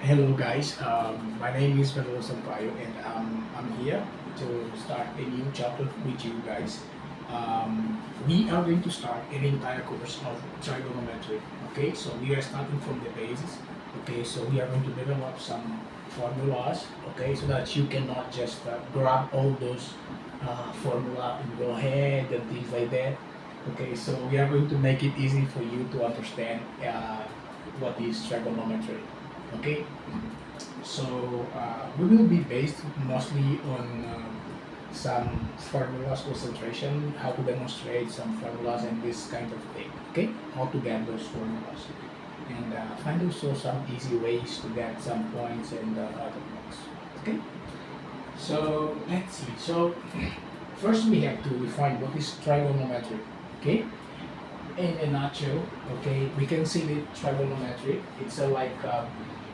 Hello guys, my name is Fernando Sampaio and I'm here to start a new chapter with you guys. We are going to start an entire course of trigonometry. Okay, so we are starting from the basis. Okay, so we are going to develop some formulas. Okay, so that you cannot just grab all those formula in your head and things like that. Okay, so we are going to make it easy for you to understand what is trigonometry. Okay, so we will be based mostly on some formulas concentration, how to demonstrate some formulas and this kind of thing. Okay, how to get those formulas and find also some easy ways to get some points and other points. Okay, so let's see. So first we have to define what is trigonometry. Okay, in a nutshell, okay, we can see the trigonometry. It's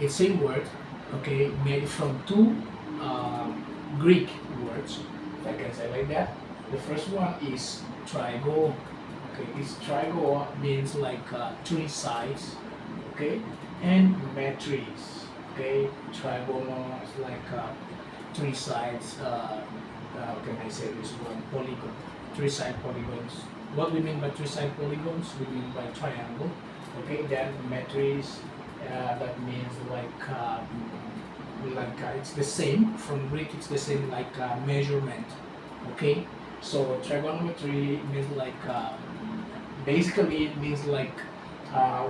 it's a word, okay, made from two Greek words, if I can say like that. The first one is trigo. Okay, this trigo means like three sides, okay, and matrix. Okay, trigono is like three sides. How can I say this one? Polygon, three side polygons. What we mean by three side polygons? We mean by triangle. Okay, then matrix. That means it's the same from Greek. It's the same like measurement. Okay, so trigonometry means like basically it means like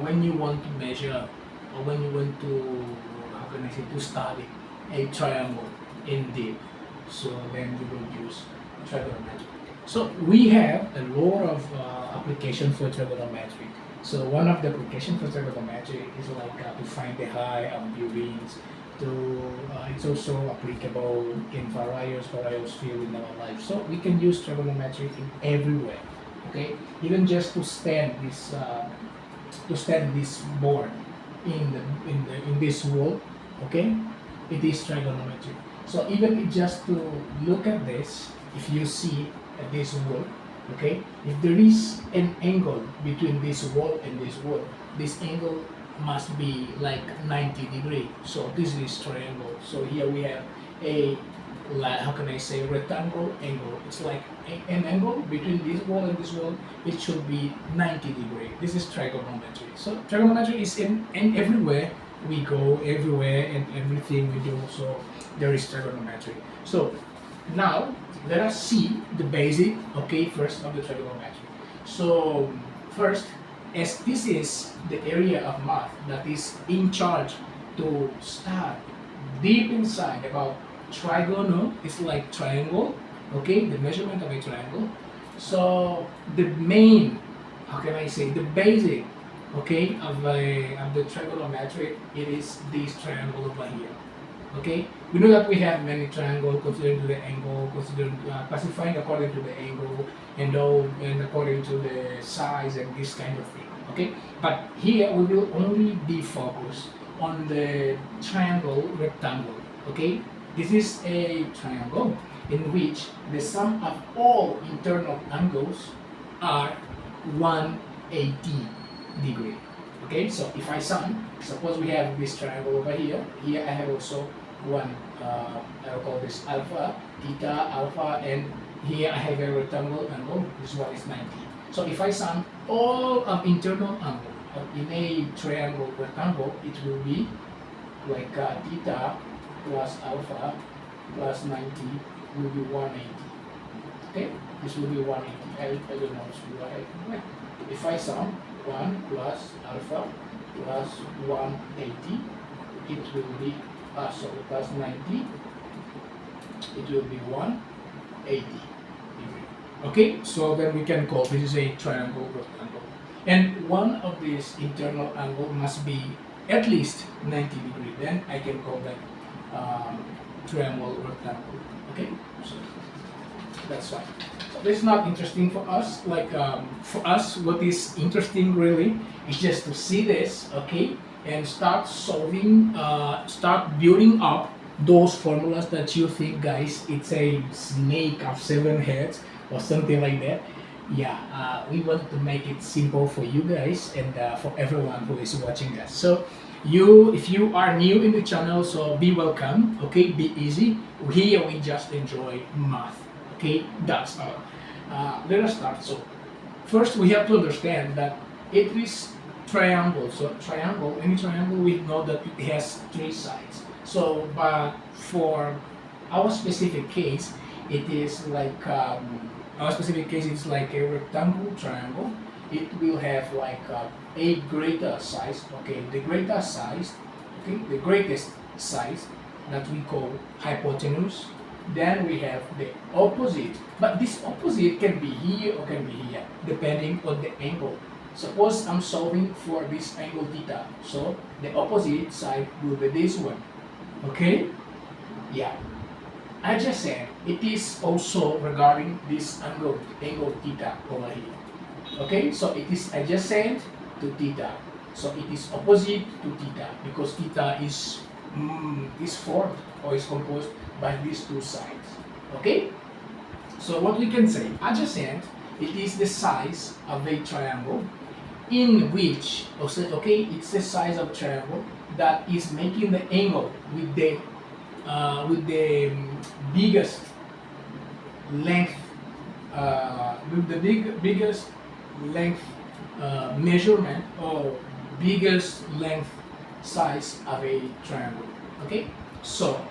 when you want to measure or when you want to, how can I say, to study a triangle in deep, so then you will use trigonometry. So we have a lot of application for trigonometry. So one of the application for trigonometry is like to find the height of buildings. It's also applicable in various field in our life. So we can use trigonometry in everywhere. Okay, even just to stand this board in this wall. Okay, it is trigonometry. So even just to look at this, if you see at this wall, okay, if there is an angle between this wall and this angle must be like 90 degree. So this is triangle. So here we have a, like, how can I say, rectangle angle. It's like an angle between this wall and this wall. It should be 90 degree. This is trigonometry. So trigonometry is in everywhere we go, everywhere and everything we do. So there is trigonometry. So now let us see the basic, okay, first of the trigonometry. So first, as this is the area of math that is in charge to start deep inside about trigono, it's like triangle, okay, the measurement of a triangle. So the main, how can I say, the basic, okay, of the trigonometry, it is this triangle over here. Okay, we know that we have many triangles considering to the angle, considering classifying according to the angle and according to the size and this kind of thing. Okay, but here we will only be focused on the triangle rectangle. Okay, this is a triangle in which the sum of all internal angles are 180 degree. Okay, so if I sum, suppose we have this triangle over here. Here I have also one, I'll call this alpha, theta, alpha, and here I have a rectangle angle. This one is 90. So if I sum all of internal angle in a triangle rectangle, it will be like theta plus alpha plus 90 will be 180. Okay, this will be 180. I don't know why. If I sum 1 plus alpha plus 180, it will be plus 90, it will be 180 degree. Okay, so then we can call this is a triangle rectangle, and one of these internal angle must be at least 90 degree. Then I can call that triangle rectangle. Okay, so that's fine. So this is not interesting for us. Like for us, what is interesting really is just to see this, okay, and start solving, start building up those formulas that you think, guys, it's a snake of 7 heads or something like that. Yeah, we want to make it simple for you guys and for everyone who is watching us. So if you are new in the channel, so be welcome. Okay, be easy. Here we just enjoy math. Okay, that's all. Let us start. So first we have to understand that it is triangle. So triangle, any triangle, we know that it has three sides. So but for our specific case, it is like our specific case is like a rectangle triangle. It will have like a greater size. Okay, the greater size. Okay, the greatest size that we call hypotenuse. Then we have the opposite, but this opposite can be here or can be here, depending on the angle. Suppose I'm solving for this angle theta, so the opposite side will be this one. Okay? Yeah. I just said it is also regarding this angle theta over here. Okay? So it is adjacent to theta. So it is opposite to theta because theta is formed or is composed by these two sides. Okay? So what we can say, adjacent, it is the size of a triangle in which, okay, it's the size of triangle that is making the angle with the biggest length, biggest length measurement or biggest length size of a triangle. Okay, so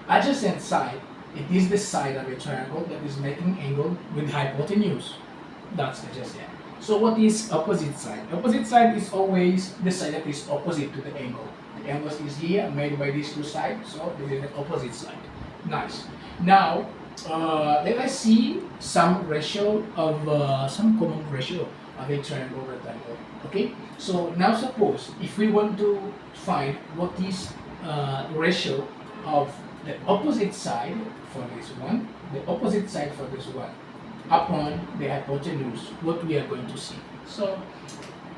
adjacent side, it is the side of a triangle that is making angle with hypotenuse. That's adjacent. So what is opposite side? Opposite side is always the side that is opposite to the angle. The angle is here made by these two sides, so this is the opposite side. Nice. Now let us see some ratio of some common ratio of a triangle rectangle. Okay, so now suppose if we want to find what is ratio of the opposite side for this one, the opposite side for this one, upon the hypotenuse, what we are going to see. So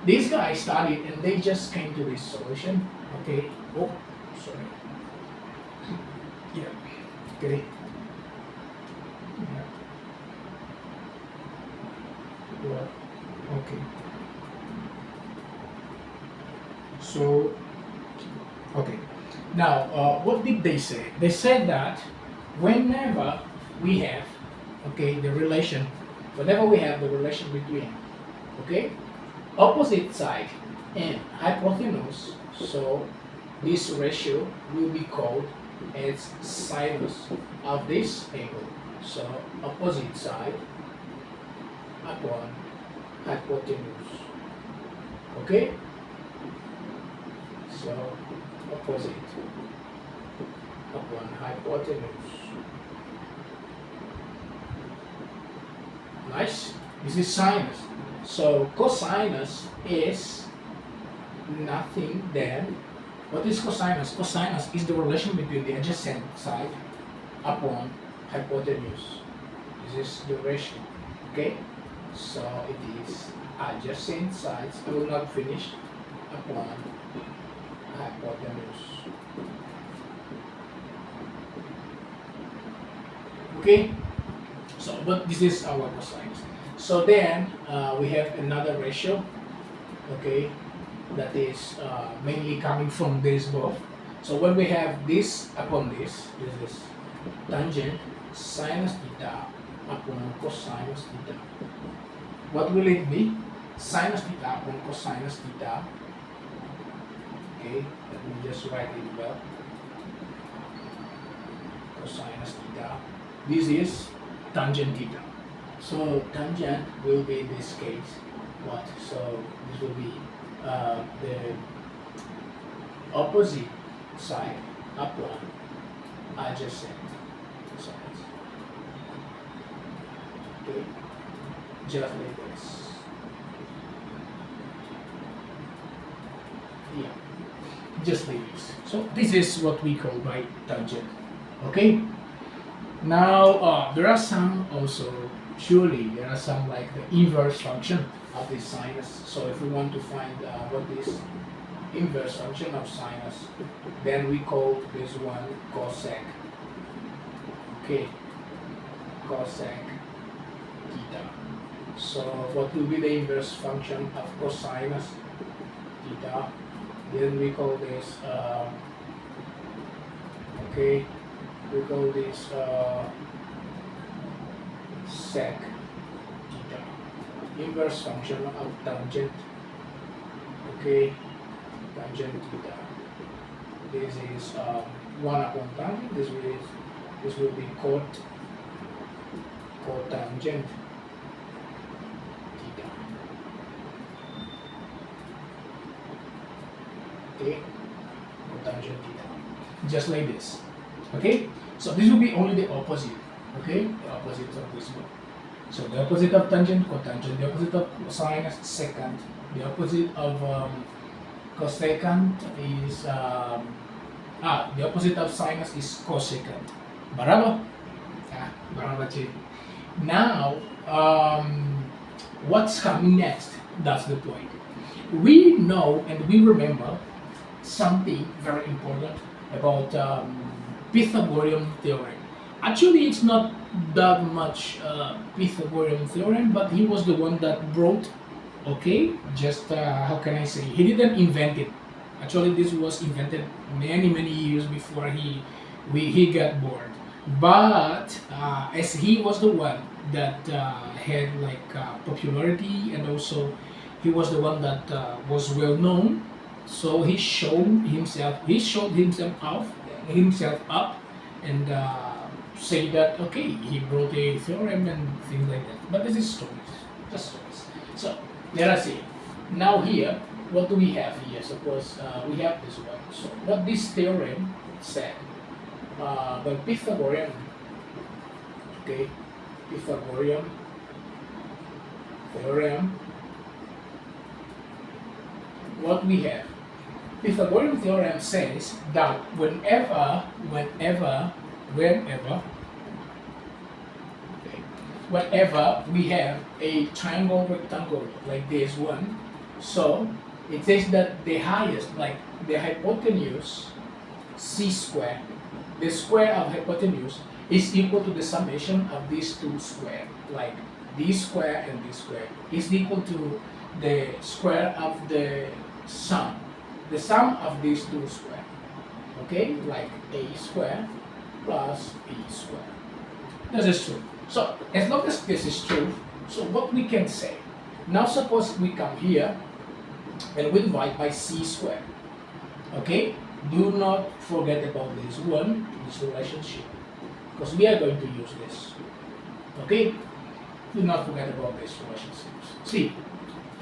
these guys studied and they just came to this solution. Okay. Oh, sorry. Yeah. Okay. Yeah. Well, okay. So, okay. Now, what did they say? They said that whenever we have, okay, the relation, whenever we have the relation between, okay, opposite side and hypotenuse, so this ratio will be called as sinus of this angle. So opposite side upon hypotenuse. Okay? So opposite upon hypotenuse. Nice. This is sinus. So cosinus is nothing than, what is cosinus? Cosinus is the relation between the adjacent side upon hypotenuse. This is the ratio. Okay? So it is adjacent sides, I will not finish, upon hypotenuse. Okay? So, but this is our cosines. So then we have another ratio, okay, that is mainly coming from this both. So when we have this upon this is tangent sinus theta upon cosinus theta. What will it be? Sinus theta upon cosinus theta. Okay, let me just write it well. Cosinus theta. This is tangent theta. So tangent will be in this case what? So this will be the opposite side upon adjacent sides. Okay, just like this. Yeah, just like this. So this is what we call by tangent. Okay. Now there are some also. Surely there are some like the inverse function of this sinus. So if we want to find what is inverse function of sinus, then we call this one cosec. Okay, cosec theta. So what will be the inverse function of cosinus theta? Then we call this okay, we call this sec theta, inverse function of tangent. Okay, tangent theta. This is 1 upon tangent. This will be cotangent theta. Okay, cotangent theta. Just like this. Okay, so this will be only the opposite. Okay, the opposite of this one. So the opposite of tangent, cotangent. The opposite of sinus, secant. The opposite of cosecant is the opposite of sinus is cosecant. Barabar? Barabar. Now, what's coming next? That's the point. We know and we remember something very important about Pythagorean theorem. Actually, it's not that much Pythagorean theorem, but he was the one that brought. Okay, just how can I say? He didn't invent it. Actually, this was invented many years before he got born. But as he was the one that had like popularity, and also he was the one that was well known, so he showed himself up and say that okay, he wrote a theorem and things like that. But this is stories, just stories. So let us see. Now here, what do we have here? Suppose we have this one. So what this theorem said by Pythagorean. Okay, Pythagorean theorem. What we have? Pythagorean theorem says that whenever we have a triangle rectangle like this one, so it says that the highest, like the hypotenuse c square, the square of hypotenuse is equal to the summation of these two square, like this square and this square is equal to the square of the sum of these two square. Okay, like a square plus b square. This is true. So as long as this is true, so what we can say, now suppose we come here and we divide by c square. Okay, do not forget about this one, this relationship, because we are going to use this. Okay, do not forget about this relationship. See,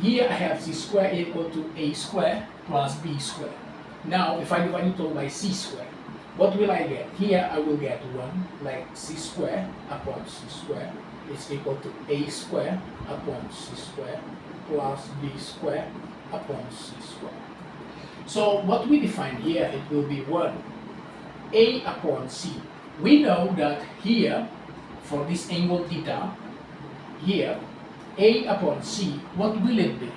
here I have c square equal to a square plus b square. Now if I divide it all by c square, what will I get? Here I will get 1, like c square upon c square is equal to a square upon c square plus b square upon c square. So what we define here, it will be 1, a upon c. We know that here, for this angle theta, here, a upon c, what will it be?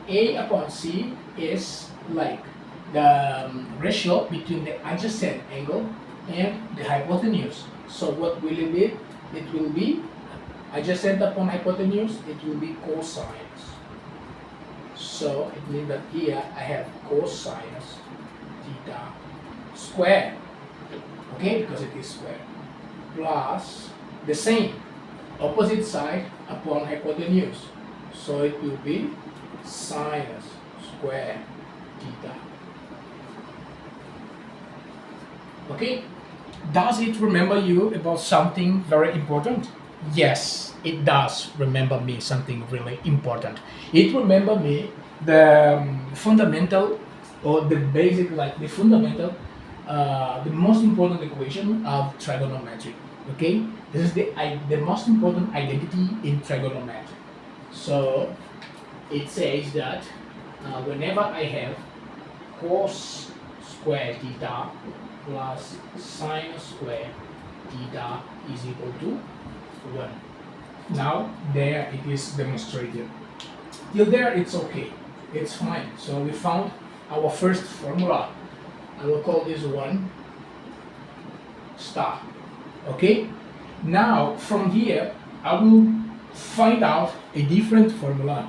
A upon c is like the ratio between the adjacent angle and the hypotenuse. So what will it be? It will be adjacent upon hypotenuse, it will be cosines. So it means that here I have cosines theta square, okay, because it is square, plus the same opposite side upon hypotenuse. So it will be sinus square theta. Okay, does it remember you about something very important? Yes, it does remember me something really important. It remember me the fundamental or the basic, like the fundamental, the most important equation of trigonometry. Okay, this is the most important identity in trigonometry. So it says that whenever I have cos square theta plus sine square theta is equal to 1. Now there it is demonstrated. Till there it's okay, it's fine. So we found our first formula. I will call this one star. Okay, now from here I will find out a different formula.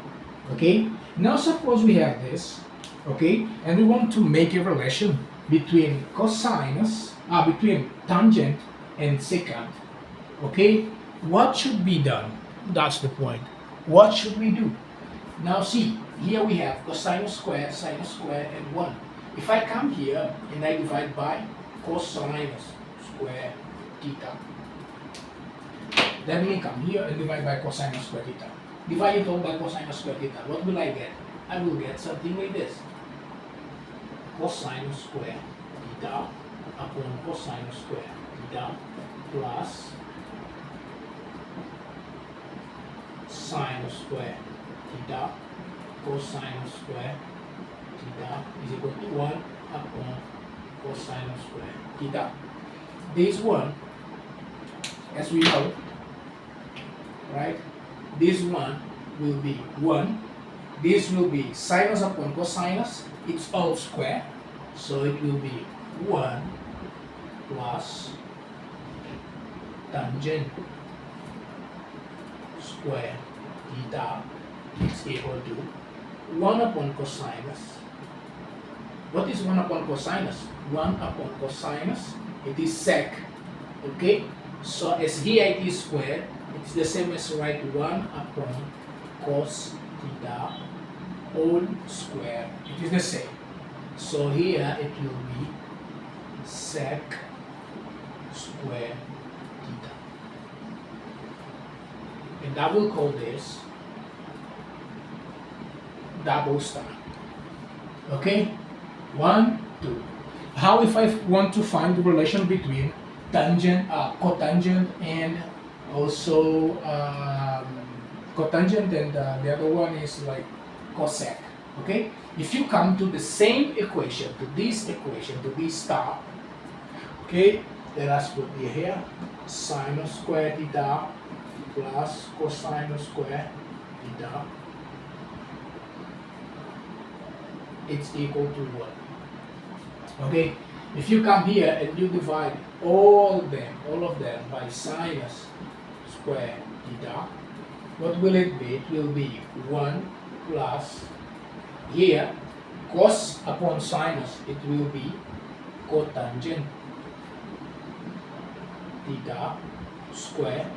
Okay, now suppose we have this Okay, and we want to make a relation between between tangent and secant. Okay, what should be done? That's the point. What should we do? Now see, here we have cosinus square, and 1. If I come here and I divide by cosinus square theta, then we come here and divide by cosinus square theta. Divide it all by cosinus square theta. What will I get? I will get something like this. Cosinus square theta upon cosinus square theta plus sinus square theta cosinus square theta is equal to 1 upon cosinus square theta. This one, as we know, right, this one will be 1. This will be sinus upon cosinus, it's all square, so it will be 1 plus tangent square theta is equal to 1 upon cosinus. What is 1 upon cosinus? 1 upon cosinus, it is sec. Okay? So as here it is squared, it's the same as write 1 upon cos theta whole square. It is the same. So here it will be sec square theta. And I will call this double star. Okay? 1, 2. How if I want to find the relation between tangent, cotangent, and also cotangent, and the other one is like cosec. Okay? If you come to the same equation, to this star, okay, let us put here sinus square theta plus cosinus square theta, it's equal to 1. Okay, if you come here and you divide all of them by sinus square theta, what will it be? It will be 1 plus, here cos upon sinus, it will be cotangent theta square,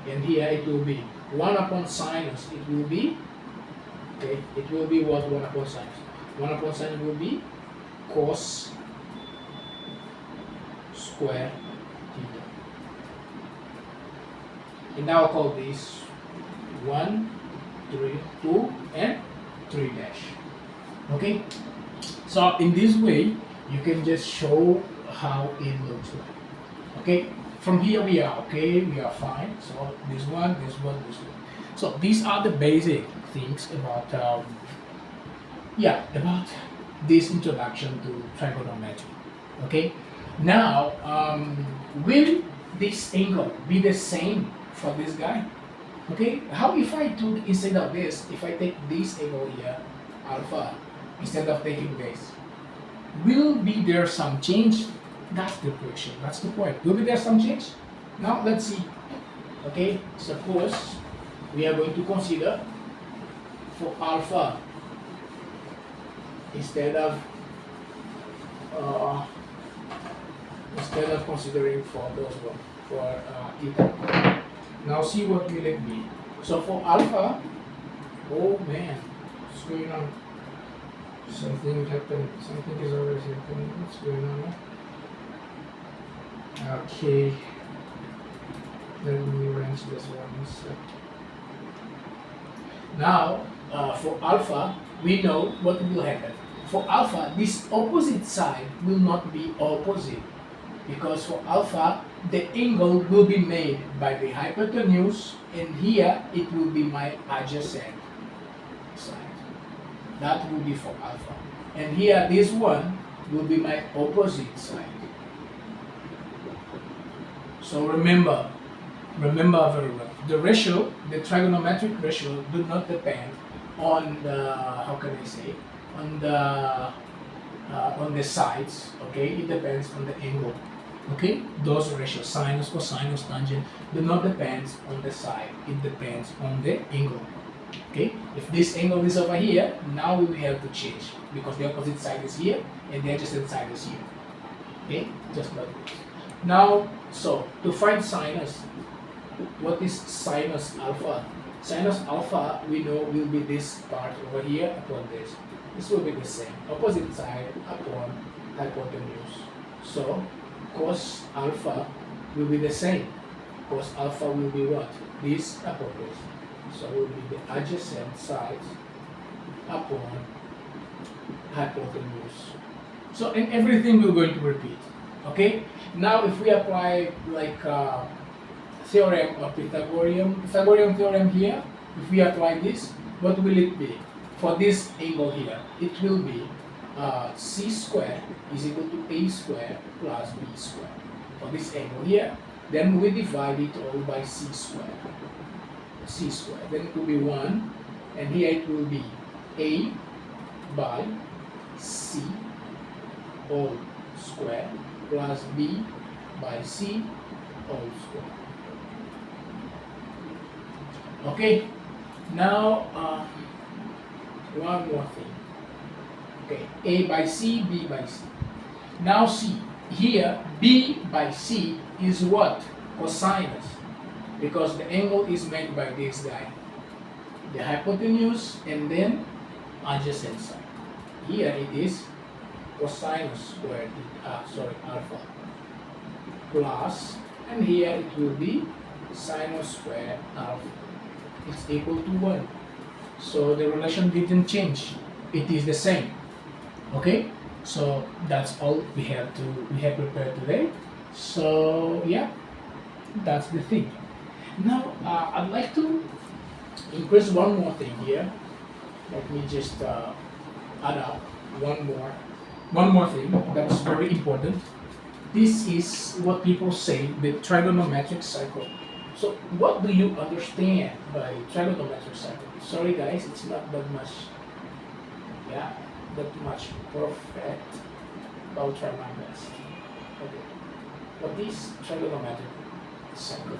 and here it will be 1 upon sinus, it will be, okay, it will be what? 1 upon sinus. 1 upon sinus will be cos square theta. And now I'll call this 1, 3, 2, and 3 dash. Okay? So in this way, you can just show how it looks like. Okay? From here we are okay, we are fine. So this one, this one, this one. So these are the basic things about about this introduction to trigonometry. Okay, now will this angle be the same for this guy? Okay, how if I took, instead of this, if I take this angle here, alpha, instead of taking this, will be there some change? That's the question, that's the point. Will be there some change? Now let's see. Okay, suppose we are going to consider for alpha, instead of considering for those one, for theta. Now see what will it be. So for alpha, oh man, what's going on? Something happened. Something is always happening. What's going on? Okay, let me arrange this one. So now for alpha, we know what will happen. For alpha, this opposite side will not be opposite, because for alpha, the angle will be made by the hypotenuse, and here it will be my adjacent side. That will be for alpha. And here, this one will be my opposite side. So remember very well, the ratio, the trigonometric ratio, do not depend on the, how can I say, on the sides. Okay, it depends on the angle. Okay, those ratios, sinus, cosinus, tangent, do not depend on the side. It depends on the angle. Okay, if this angle is over here, now we will have to change because the opposite side is here and the adjacent side is here. Okay, just like this. Now, so to find sinus, what is sinus alpha? Sinus alpha we know will be this part over here upon this. This will be the same. Opposite side upon hypotenuse. So cos alpha will be the same. Cos alpha will be what? This upon this. So it will be the adjacent sides upon hypotenuse. So in everything we're going to repeat. Okay? Now if we apply like theorem of Pythagorean theorem here, if we apply this, what will it be? For this angle here, it will be c square is equal to a square plus b square. For this angle here, then we divide it all by c square. C square. Then it will be 1, and here it will be a by c all square plus b by c all square. Okay, now one more thing. Okay, a by c, b by c. Now see, here b by c is what? Cosinus, because the angle is made by this guy, the hypotenuse and then adjacent side. Here it is cosinus squared, alpha, plus, and here it will be sinus squared alpha. It's equal to 1. So the relation didn't change. It is the same. Okay? So that's all we have prepared today. So yeah, that's the thing. Now I'd like to increase one more thing here. Let me just add up one more thing that's very important. This is what people say the trigonometric cycle. So what do you understand by trigonometric cycle? Sorry guys, it's not that much perfect. I'll try my best. Okay. What is trigonometric cycle?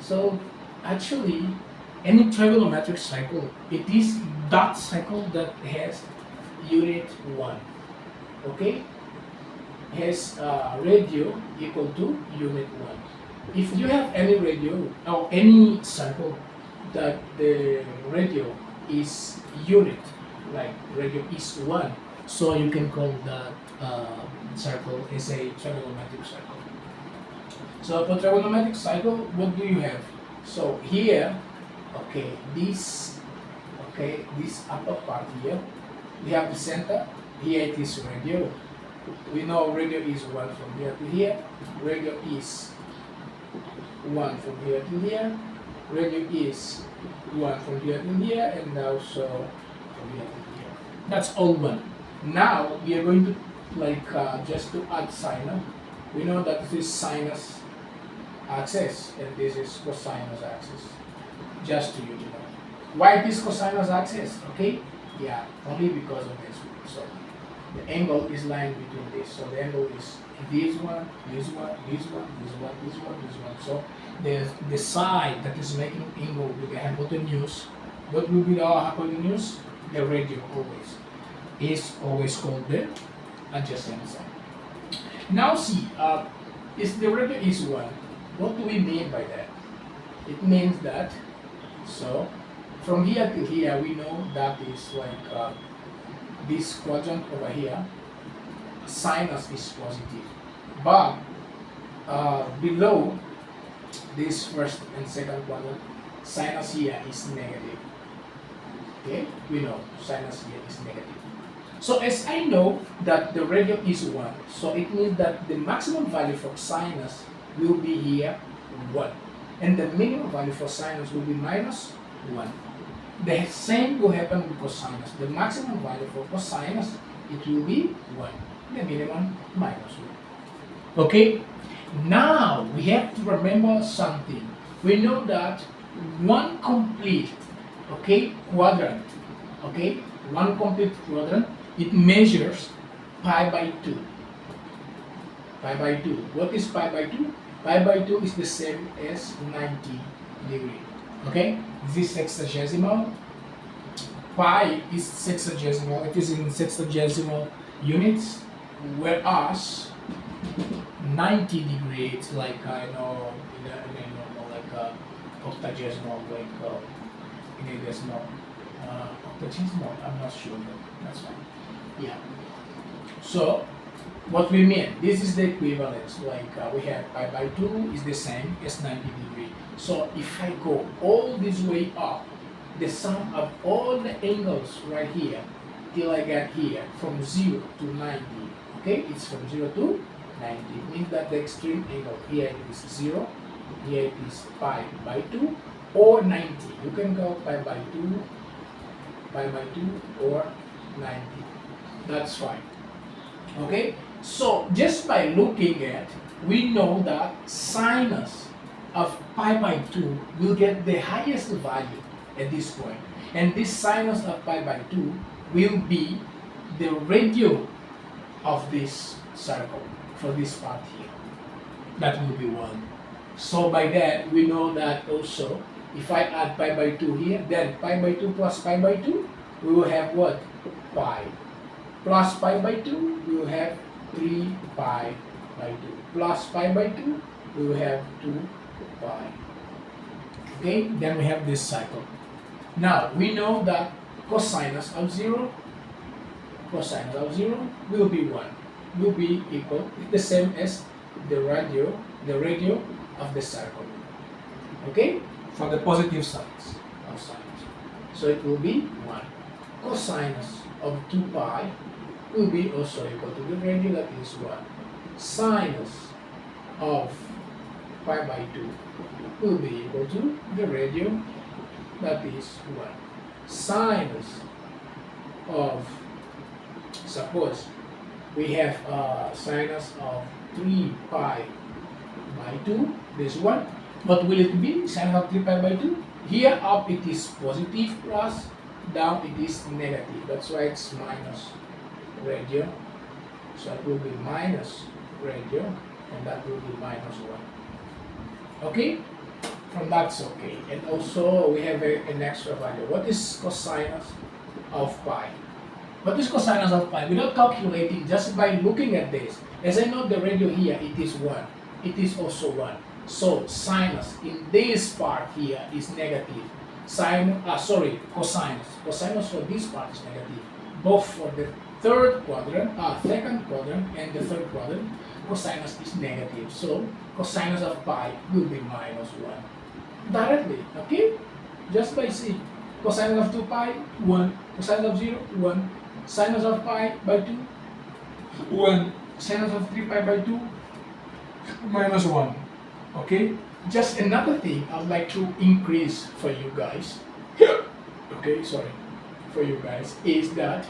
So actually any trigonometric cycle, it is that cycle that has unit 1. Okay? Has radio equal to unit 1. If you have any radio or any cycle that the radio is unit, like radio is 1, so you can call that circle is a trigonometric cycle. So for trigonometric cycle, what do you have? So here, this upper part here, we have the center. Here it is radio. We know radio is 1 from here to here. Radio is 1 from here to here. Radio is 1 from here to here, and also from here to here. That's all 1. Now we are going to just to add sinus. We know that this is sinus axis and this is cosinus axis. Just to you to know. Why it is cosinus axis? Okay? Yeah, only because of this. So the angle is lying between this. So the angle is this one, this one, this one, this one, this one, this one. So the side that is making angle with the hypotenuse, what will be our hypotenuse? The radio always is always called the adjacent side. Now see, if the radio is 1, what do we mean by that? It means that, so from here to here we know that is like this quadrant over here, sinus is positive, but below this first and second quadrant, sinus here is negative. Okay, we know sinus here is negative. So as I know that the radio is 1, so it means that the maximum value for sinus will be here 1, and the minimum value for sinus will be minus 1. The same will happen with cosinus. The maximum value for cosinus, it will be 1. The minimum minus 1. Okay? Now we have to remember something. We know that one complete quadrant, one complete quadrant, it measures pi by 2. Pi by 2. What is pi by 2? Pi by 2 is the same as 90 degree. Okay? This is sexagesimal pi is sexagesimal, it is in sexagesimal units, whereas 90 degree it's like like octagesimal, like in a decimal, octagesimal, I'm not sure, but that's fine. Yeah. So what we mean, this is the equivalence, like we have pi by 2 is the same as 90 degree. So if I go all this way up, the sum of all the angles right here till I get here from 0 to 90, okay, it's from 0 to 90, means that the extreme angle here is 0, here it is pi by 2 or 90. You can go pi by 2 or 90, that's fine. Okay, so just by looking at, we know that sinus of pi by 2 will get the highest value at this point, and this sinus of pi by 2 will be the radio of this circle for this part here. That will be 1. So by that we know that also if I add pi by 2 here, then pi by 2 plus pi by 2, we will have what? Pi. Plus pi by 2, we will have 3 pi by 2. Plus pi by 2, we will have 2 pi. Okay, then we have this cycle. Now, we know that cosinus of 0 will be 1, will be equal, the same as the radio of the circle. Okay, for the positive sides of sinus. So it will be 1. Cosinus of 2 pi will be also equal to the radio, that is 1. Sinus of pi by 2 will be equal to the radio, that is 1. Sinus of, suppose we have sinus of 3 pi by 2, this one. What will it be? Sinus of 3 pi by 2? Here up it is positive plus, down it is negative. That's why it's minus radio. So it will be minus radio, and that will be minus 1. Okay? From that's okay. And also we have an extra value. What is cosinus of pi? What is cosinus of pi? Without calculating, just by looking at this, as I know the radio here, it is 1. It is also 1. So sinus in this part here is negative. Cosinus. Cosinus for this part is negative. Both for the second quadrant and the third quadrant, cosinus is negative. So cosinus of pi will be minus 1. Directly, okay? Just by seeing cosinus of 2 pi, 1. Cosinus of 0, 1. Sinus of pi by 2, 1. Sinus of 3 pi by 2, minus 1. Okay? Just another thing I'd like to increase for you guys, okay, sorry, for you guys, is that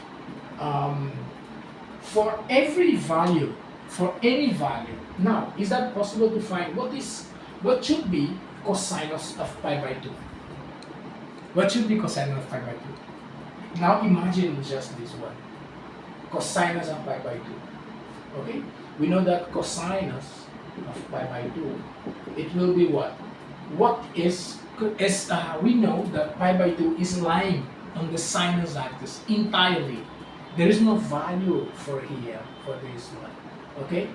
for every value, for any value, now, is that possible to find what should be cosinus of pi by 2? What should be cosinus of pi by 2? Now imagine just this one, cosinus of pi by 2. Okay, we know that cosinus of pi by 2, it will be what? What is, as we know that pi by 2 is lying on the sinus axis entirely. There is no value for here, for this one. Okay,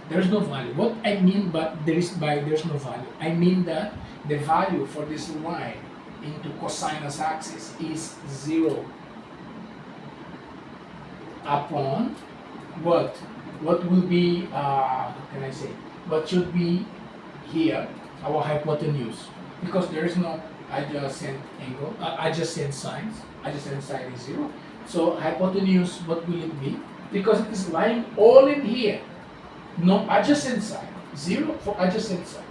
there is no value. What I mean but there's no value, I mean that the value for this line into cosinus axis is 0 upon what will be how can I say, what should be here, our hypotenuse, because there is no adjacent angle, adjacent sides, adjacent side is 0. So hypotenuse, what will it be? Because it is lying all in here, no adjacent side, 0 for adjacent side.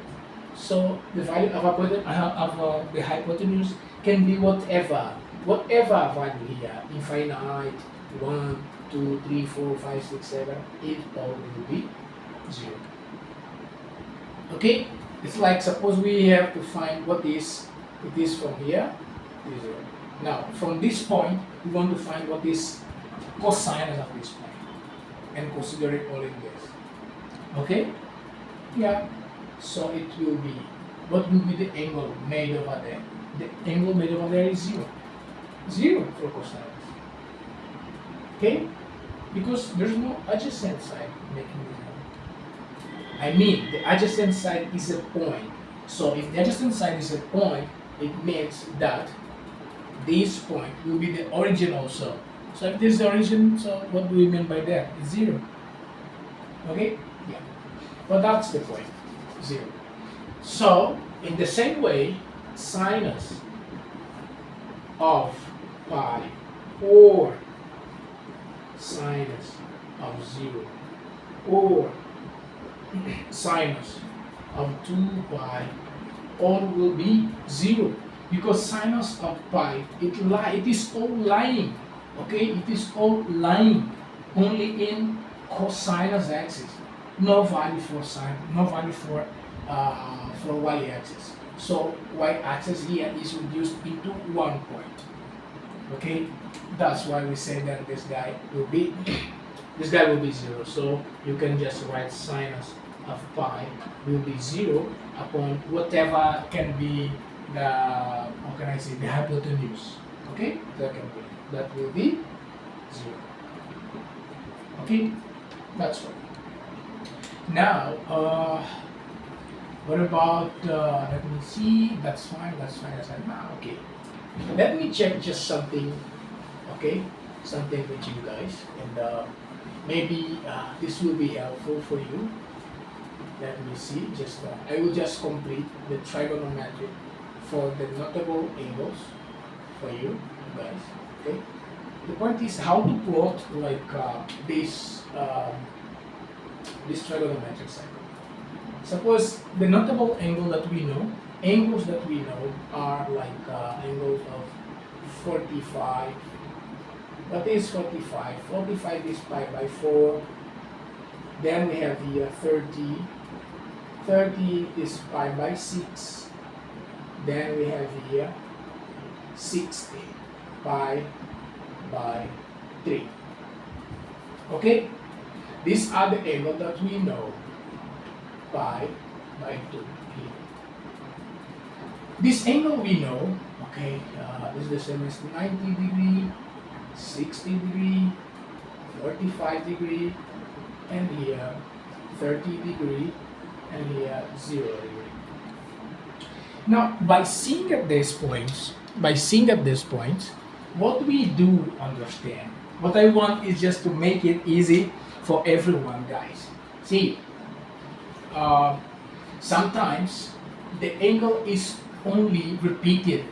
So the value of the hypotenuse can be whatever value here, infinite, 1, 2, 3, 4, 5, 6, 7, 8, all will be 0. Okay, it's like suppose we have to find what is it is from here to 0. Now from this point we want to find what is cosinus of this point and consider it all in this. Okay, yeah. So it will be, what will be the angle made over there? The angle made over there is 0. 0 for cosinus. Okay? Because there's no adjacent side making this happen. I mean, the adjacent side is a point. So if the adjacent side is a point, it means that this point will be the origin also. So if this is the origin, so what do we mean by that? It's 0. Okay? Yeah. But that's the point. 0. So in the same way, sinus of pi or sinus of 0 or sinus of 2 pi all will be 0, because sinus of pi it is all lying, okay, it is all lying only in cosinus axis, no value for sine, no value for y-axis. So y-axis here is reduced into 1 point. Okay, that's why we say that this guy will be 0. So you can just write sinus of pi will be 0 upon whatever can be the, how can I say, the hypotenuse. Okay, that will be 0. Okay, that's right. Now, what about, let me see, that's fine. Now, okay. Let me check just something, okay, something with you guys, and maybe this will be helpful for you. Let me see, just I will just complete the trigonometry for the notable angles for you guys, okay. The point is how to plot like this trigonometric cycle. Suppose the notable angle that we know, angles that we know are like angles of 45. What is 45? 45 is pi by 4. Then we have here 30. 30 is pi by 6. Then we have here 60 pi by 3. Okay? These are the angles that we know. Pi by 2 here. This angle we know, okay, is the same as 90 degree, 60 degree, 45 degree, and here 30 degree, and here 0 degree. Now, by seeing at these points, what we do understand, what I want is just to make it easy for everyone, guys. See, sometimes the angle is only repeated.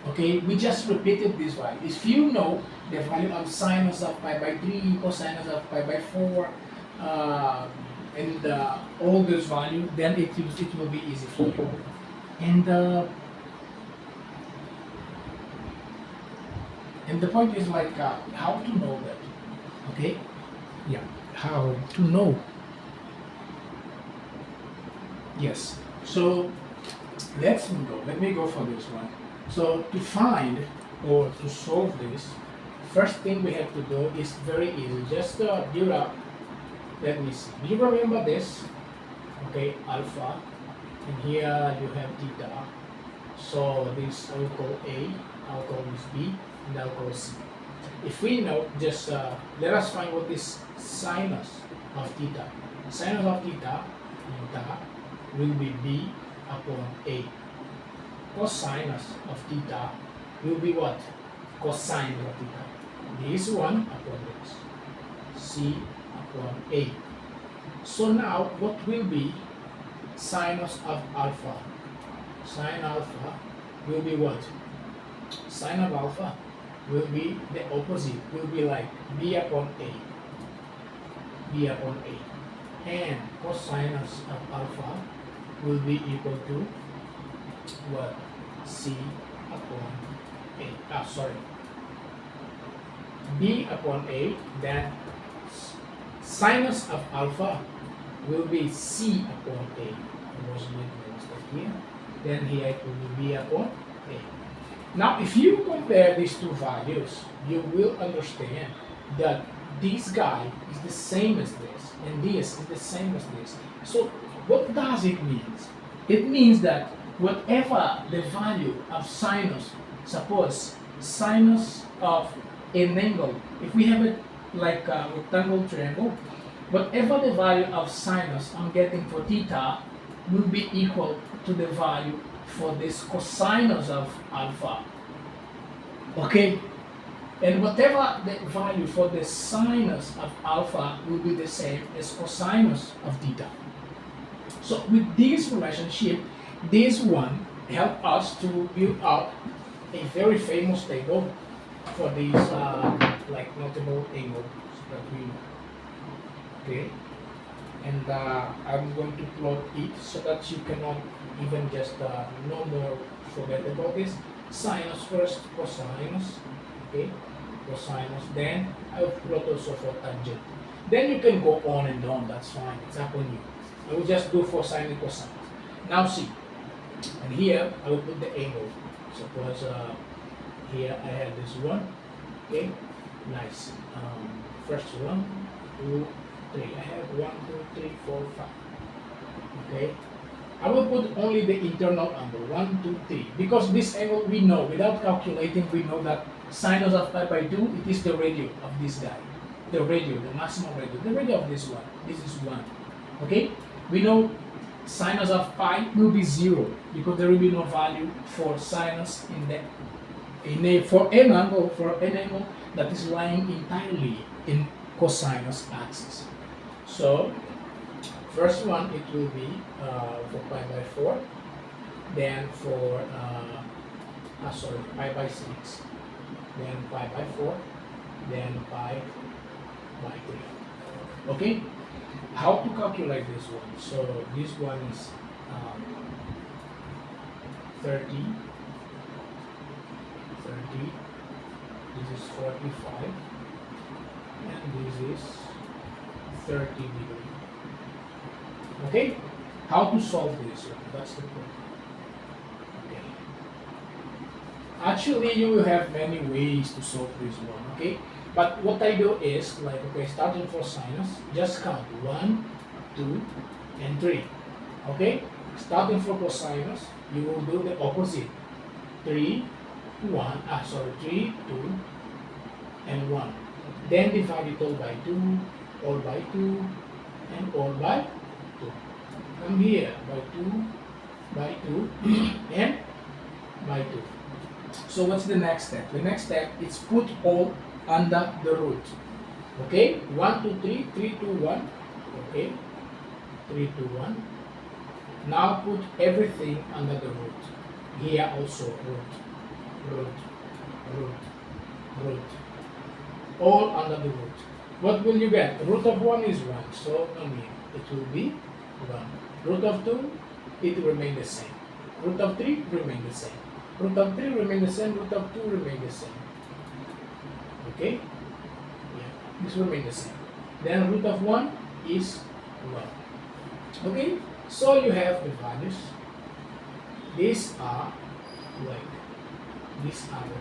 Okay, we just repeated this value. If you know the value of sinus of pi by 3, cosinus of pi by 4, and all those values, then it will be easy for you. And the point is like how to know that. Okay, yeah, how to know. Yes. So let me go for this one. So to find or to solve this, first thing we have to do is very easy. Just build up. Let me see. Do you remember this? Okay, alpha, and here you have theta. So this I will call A, I'll call this B, and I'll call C. If we know, just let us find what is sinus of theta. Sinus of theta will be B upon A. Cosinus of theta will be what? Cosine of theta. This one upon this. C upon A. So now what will be sinus of alpha? Sine alpha will be what? Sine of alpha will be the opposite, will be like B upon A. B upon A. And cosinus of alpha will be equal to what? C upon A. B upon A, then sinus of alpha will be C upon A. I was making a mistake here. Then here it will be B upon A. Now, if you compare these two values, you will understand that this guy is the same as this, and this is the same as this. So, what does it mean? It means that whatever the value of sinus Suppose sinus of an angle, if we have it like a rectangle triangle, whatever the value of sinus I'm getting for theta will be equal to the value for this cosinus of alpha. Okay? And whatever the value for the sinus of alpha will be the same as cosinus of theta. So with this relationship, this one help us to build out a very famous table for these like notable angles that we know. Okay, and I'm going to plot it so that you cannot even just no more forget about this. Sinus first, cosinus, okay, cosinus, then I will plot also for tangent. Then you can go on and on, that's fine, it's up on you. I will just do for sine and cosine. Now see, and here I will put the angle. Suppose here I have this one, okay, nice. First one, 2, 3. I have 1, 2, 3, 4, 5. Okay, I will put only the internal angle 1, 2, 3 because this angle we know without calculating. We know that sinus of pi by 2 it is the radio of this guy, the radio, the maximum radio, the radio of this one. This is 1. Okay, we know sinus of pi will be 0 because there will be no value for sinus in the for an angle that is lying entirely in cosinus axis. So first one it will be for pi by 4, then for pi by 6, then pi by 4, then pi by 3. Okay, how to calculate this one? So this one is 30, this is 45, and this is 30 degree. Okay, how to solve this one? That's the point. Okay, actually you will have many ways to solve this one. Okay, but what I do is like, okay, starting for sinus, just count 1, 2, and 3. Okay, starting for cosinus, you will do the opposite. 3, 3, 2, and 1. Then divide it all by 2, all by 2, and all by 2. Come here, by 2, and by 2. So what's the next step? The next step is put all under the root. Okay, 1, 2, 3, 3, 2, 1. Okay, 3, 2, 1. Now put everything under the root. Here also root. All under the root. What will you get? Root of 1 is 1, so it will be 1. Root of 2, it will remain the same. Root of 3 remain the same. Root of 3 remain the same. Root of 2 remain the same. Okay? Yeah, this will remain the same. Then root of 1 is 1. Okay? So you have the values. These are the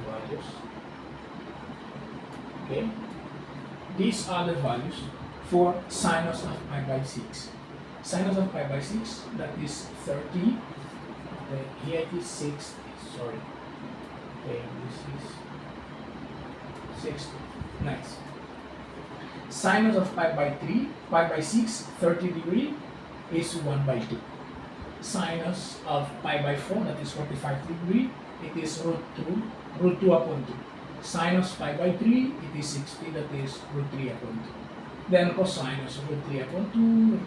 values. Okay? These are the values for sinus of pi by 6. Sinus of pi by 6, that is 30. Okay, here it is 60. Sorry. Okay, this is 60. Nice. Sinus of pi by 3, pi by 6, 30 degree is 1 by 2. Sinus of pi by 4, that is 45 degree, it is root 2 upon 2. Sinus pi by 3, it is 60, that is root 3 upon 2. Then cosinus root 3 upon 2,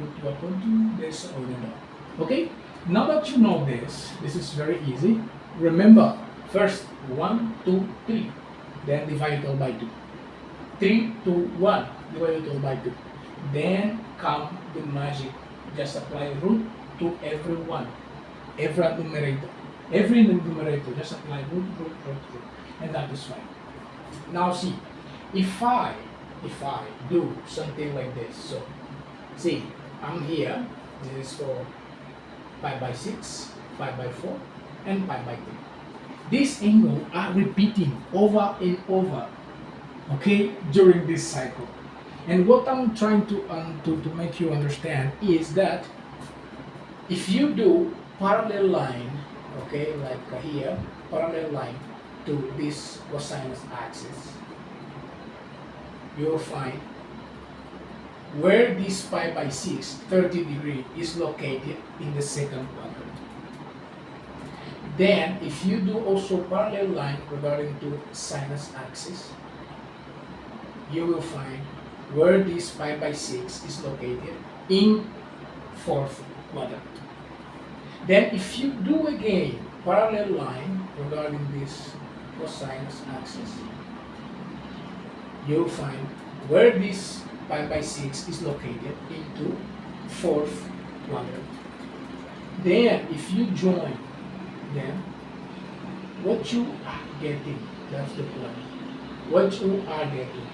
root 2 upon 2, this on and on. Okay? Now that you know this is very easy. Remember, first 1, 2, 3, then divide it all by 2. 3, 2, 1, divide it all by 2. Then come the magic. Just apply root to every one, every numerator, just apply root, and that is fine. Now see, if I do something like this, so see, I'm here, this is for pi by 6, pi by 4, and pi by 3. These angles are repeating over and over, okay, during this cycle. And what I'm trying to make you understand is that if you do parallel line, okay, like here, parallel line, to this cosinus axis, you will find where this pi by 6, 30 degree, is located in the second quadrant. Then, if you do also parallel line regarding to sinus axis, you will find where this pi by 6 is located in fourth quadrant. Then, if you do again parallel line regarding this cosinus axis, you will find where this pi by 6 is located into fourth quadrant. Then, if you join them, what you are getting, that's the point, what you are getting,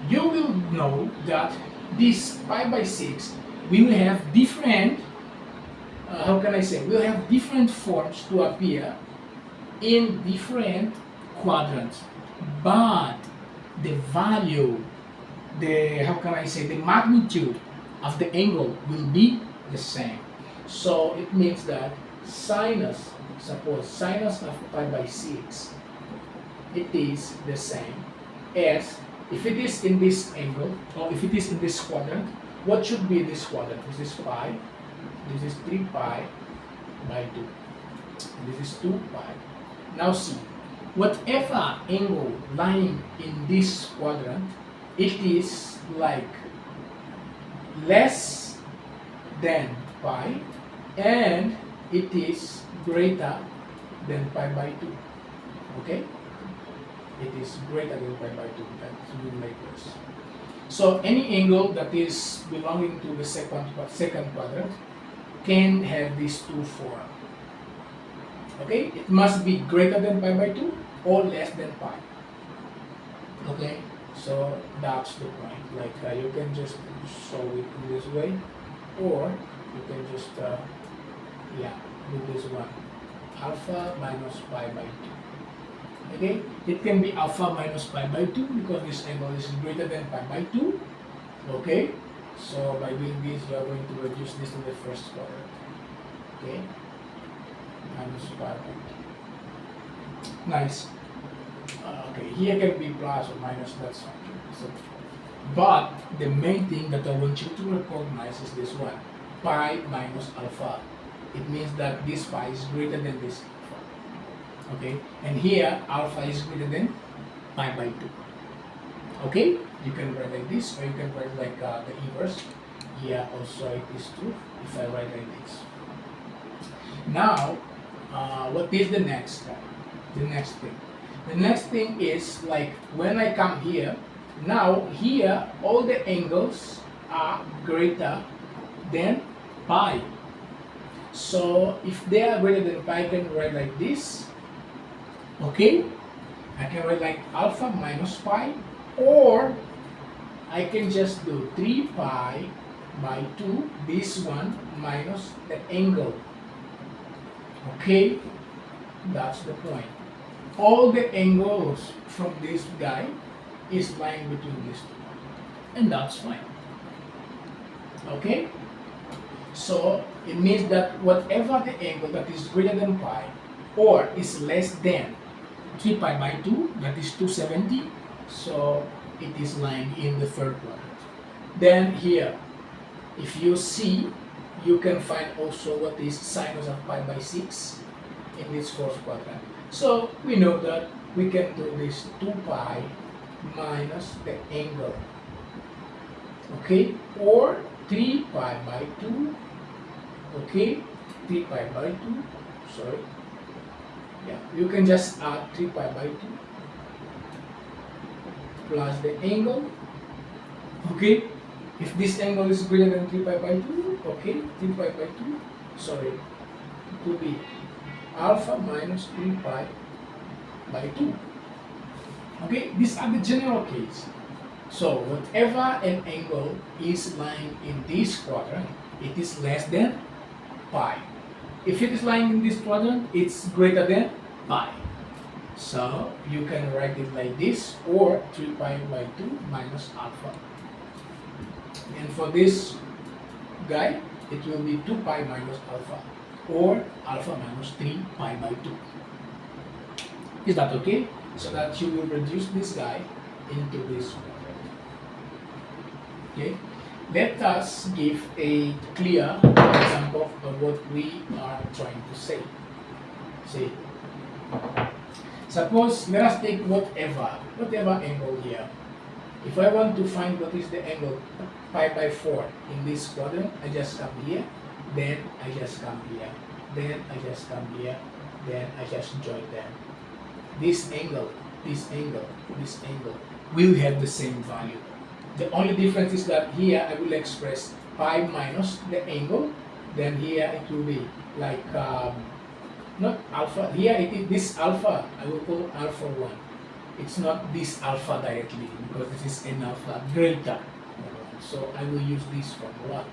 you will know that this pi by 6 will have different, will have different forms to appear in different quadrants, but the value, the magnitude of the angle will be the same. So it means that sinus, suppose sinus of pi by 6, it is the same as if it is in this angle, or if it is in this quadrant. What should be this quadrant? This is pi, this is 3 pi by 2, this is 2 pi. Now see, whatever angle lying in this quadrant, it is like less than pi, and it is greater than pi by 2. Okay? It is greater than pi by 2. That will make this. So any angle that is belonging to the second quadrant can have these two forms. Okay? It must be greater than pi by 2 or less than pi. Okay? So that's the point. Like you can just show it in this way, or you can just do this one, alpha minus pi by 2. Okay, it can be alpha minus pi by 2 because this angle is greater than pi by 2. Okay, so by doing this, you are going to reduce this to the first quadrant. Okay, minus pi by 2. Nice. Okay, here can be plus or minus, that's fine. So, but the main thing that I want you to recognize is this one, pi minus alpha. It means that this pi is greater than this alpha. Okay, and here alpha is greater than pi by 2. Okay, you can write like this, or you can write like the inverse. Here also it is true if I write like this. Now, what is the next step? The next thing. The next thing is like when I come here, now here all the angles are greater than pi. So if they are greater than pi, I can write like this. Okay, I can write like alpha minus pi, or I can just do 3 pi by 2, this one minus the angle. Okay, that's the point. All the angles from this guy is lying between these two, and that's fine. Okay, so it means that whatever the angle that is greater than pi or is less than 3 pi by 2, that is 270, so it is lying in the third quadrant. Then here, if you see, you can find also what is sinus of pi by 6 in this fourth quadrant. So we know that we can do this 2 pi minus the angle. Okay, or 3 pi by 2. Okay, 3 pi by 2. Sorry. Yeah, you can just add 3 pi by 2 plus the angle. Okay, if this angle is greater than 3 pi by 2, okay, 3 pi by 2, sorry, it will be alpha minus 3 pi by 2. Okay, these are the general case. So whatever an angle is lying in this quadrant, it is less than pi. If it is lying in this quadrant, it's greater than pi. So you can write it like this, or 3 pi by 2 minus alpha. And for this guy, it will be 2 pi minus alpha, or alpha minus 3 pi by 2. Is that okay? So that you will reduce this guy into this quadrant. Okay? Let us give a clear example of what we are trying to say. See, suppose let us take whatever angle here. If I want to find what is the angle pi by 4 in this quadrant, I just come here, then I just come here, then I just come here, then I just join them. This angle, this angle, this angle will have the same value. The only difference is that here I will express pi minus the angle, then here it will be like not alpha. Here it is this alpha. I will call alpha 1. It's not this alpha directly because this is an alpha greater. So I will use this formula.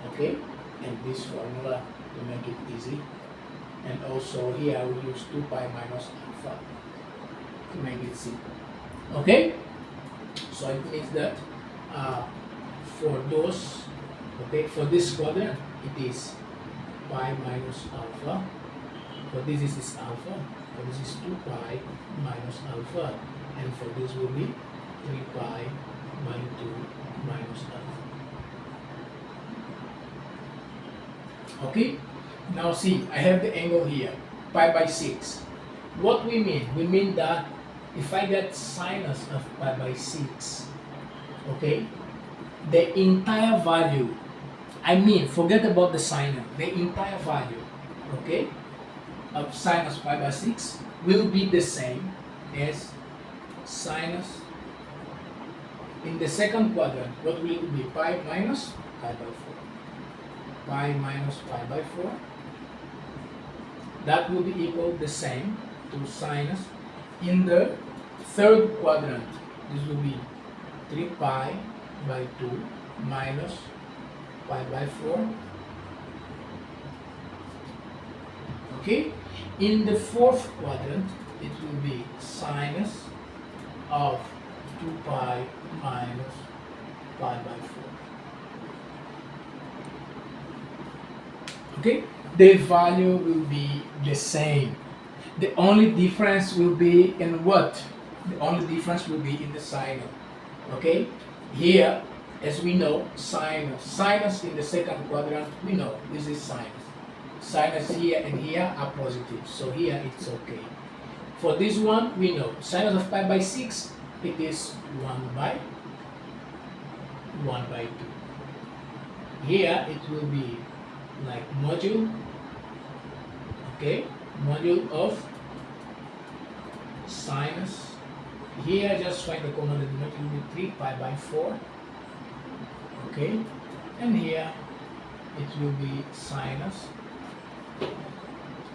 Okay, and this formula to make it easy. And also here I will use 2 pi minus alpha to make it simple. Okay, so it means that for those, okay, for this quadrant it is pi minus alpha. For this is alpha. For this is 2 pi minus alpha, and for this will be 3 pi by 2 minus alpha. Okay, now see, I have the angle here, pi by 6. What we mean? We mean that if I get sinus of pi by 6, okay, the entire value, I mean, forget about the sinus, the entire value, okay, of sinus pi by 6 will be the same as sinus in the second quadrant. What will it be? Pi minus pi by 4. Pi minus pi by 4. That will be equal the same to sinus in the third quadrant. This will be 3 pi by 2 minus pi by 4. Okay, in the fourth quadrant, it will be sinus of 2 pi minus pi by 4. Okay, the value will be the same. The only difference will be in what? The only difference will be in the sign. Okay, here, as we know, sinus in the second quadrant, we know this is sinus. Sinus here and here are positive, so here it's okay. For this one, we know sinus of pi by 6, it is 1 by 2. Here it will be like module, okay, module of sinus. Here just find the common denominator, it will be 3 pi by 4, okay, and here it will be sinus.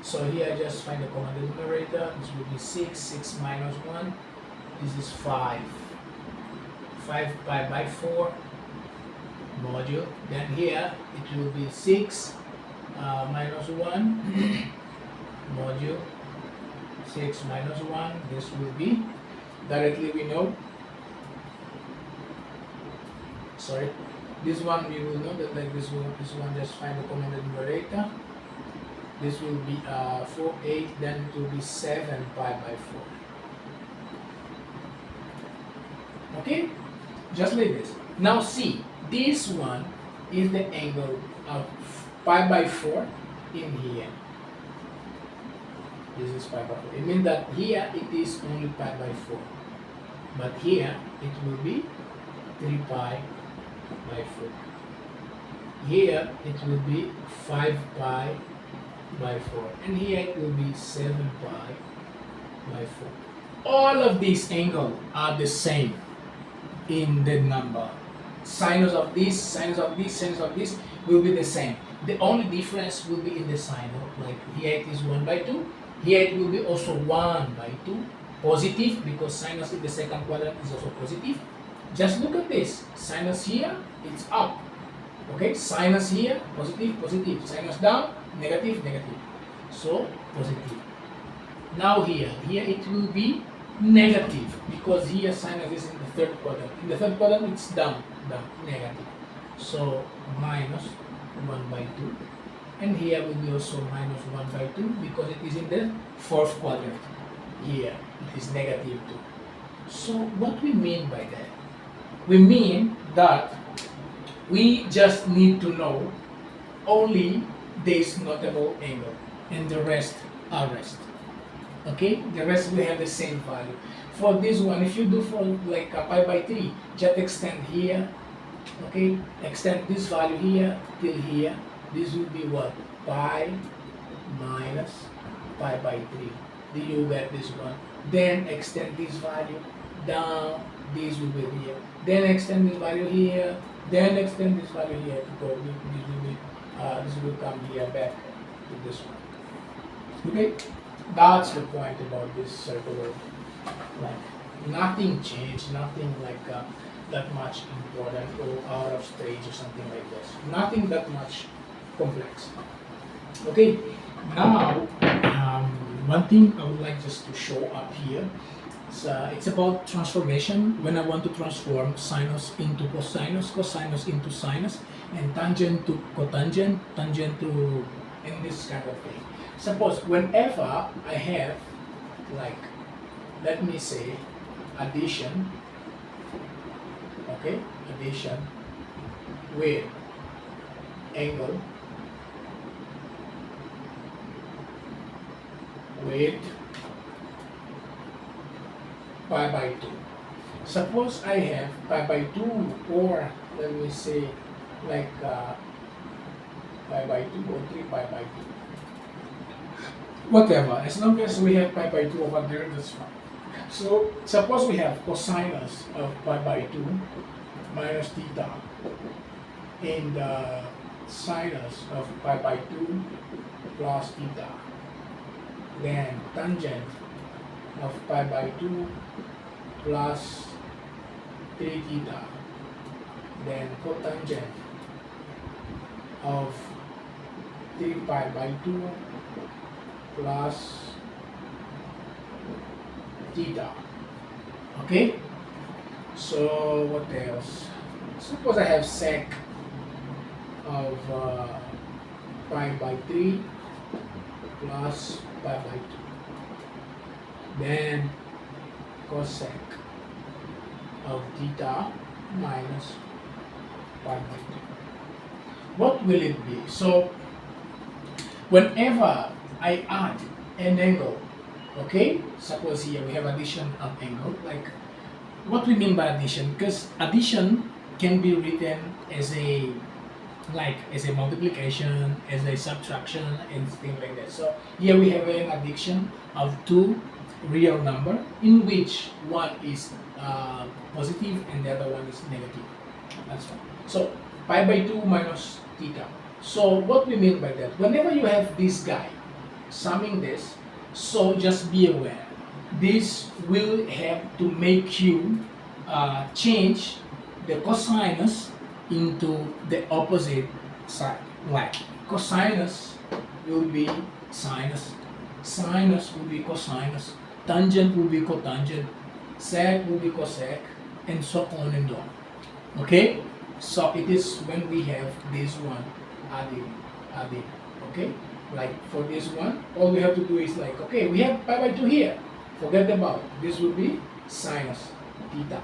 So here just find the common denominator. This will be 6 minus 1. This is 5 pi by 4 module. Then here it will be 6 minus 1 module. 6 minus 1. This will be directly we know. Sorry, this one we will know that like this one just find the common denominator. This will be 4, 8, then it will be 7 pi by 4. Okay? Just like this. Now see, this one is the angle of pi by 4 in here. This is pi by 4. It means that here it is only pi by 4. But here it will be 3 pi by 4. Here it will be 5 pi by 4, and here it will be 7 pi by 4. All of these angles are the same in the number. Sinus of this, sinus of this, sinus of this will be the same. The only difference will be in the sign. Like here it is 1 by 2. Here it will be also 1 by 2. Positive, because sinus in the second quadrant is also positive. Just look at this. Sinus here, it's up. Okay, sinus here, positive, positive. Sinus down, negative, negative. So, positive. Now here it will be negative, because here sinus is in the third quadrant. In the third quadrant, it's down, negative. So, minus 1 by 2. And here will be also minus 1 by 2, because it is in the fourth quadrant. here it is negative 2. So what we mean by that? We mean that we just need to know only this notable angle and the rest are rest. Okay, the rest will have the same value. For this one, if you do for like a pi by 3, just extend here, okay, extend this value here till here. This will be what? Pi minus pi by 3. Do you get this one? Then extend this value down, this will be here. Then extend this value here, then extend this value here to go. This will come here back to this one. Okay, that's the point about this circular. Like nothing changed, nothing like that much important or out of stage or something like this. Nothing that much complex. Okay, now one thing I would like just to show up here. It's about transformation. When I want to transform sinus into cosinus, cosinus into sinus, and tangent to cotangent, tangent to, and this kind of thing. Suppose whenever I have, like, let me say, addition, okay, addition with angle with pi by 2. Suppose I have pi by 2, or let me say like pi by 2 or 3 pi by 2. Whatever, as long as we have pi by 2 over there, that's fine. So suppose we have cosinus of pi by 2 minus theta and sinus of pi by 2 plus theta. Then tangent of pi by 2 plus 3 theta. Then cotangent of 3 pi by 2 plus theta. Okay? So what else? Suppose I have sec of pi by 3 plus pi by 2. Then cosec of theta minus pi by 2. What will it be? So whenever I add an angle, okay, suppose here we have addition of angle, like what we mean by addition, because addition can be written as a multiplication, as a subtraction, and things like that. So here we have an addition of two real number in which one is positive and the other one is negative. That's fine. So pi by 2 minus theta. So what we mean by that, whenever you have this guy summing this, so just be aware, this will have to make you change the cosinus into the opposite side. Like cosinus will be sinus, sinus will be cosinus, tangent will be cotangent, sec will be cosec, and so on and on. Okay? So it is when we have this one adding. Okay? Like for this one, all we have to do is like, okay, we have pi by 2 here. Forget about this will be sinus theta.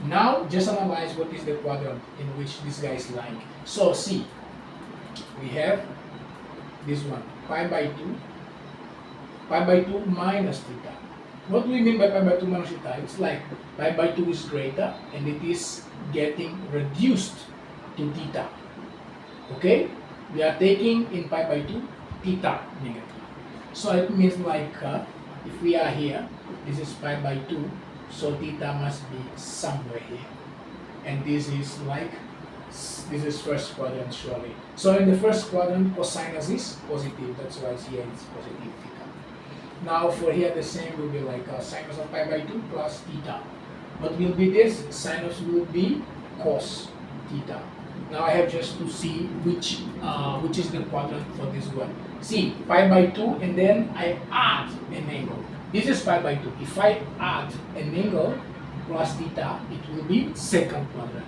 Now just analyze what is the quadrant in which this guy is lying. So see, we have this one, pi by 2 minus theta. What do we mean by pi by 2 minus theta? It's like pi by 2 is greater and it is getting reduced to theta. Okay? We are taking in pi by 2 theta negative. So it means like if we are here, this is pi by 2, so theta must be somewhere here. And this is like, this is first quadrant surely. So in the first quadrant, cosinus is positive, that's why here it's positive theta. Now for here the same will be like sinus of pi by 2 plus theta. What will be this? Sinus will be cos theta. Now I have just to see which is the quadrant for this one. See, pi by 2 and then I add an angle. This is pi by 2. If I add an angle plus theta, it will be second quadrant.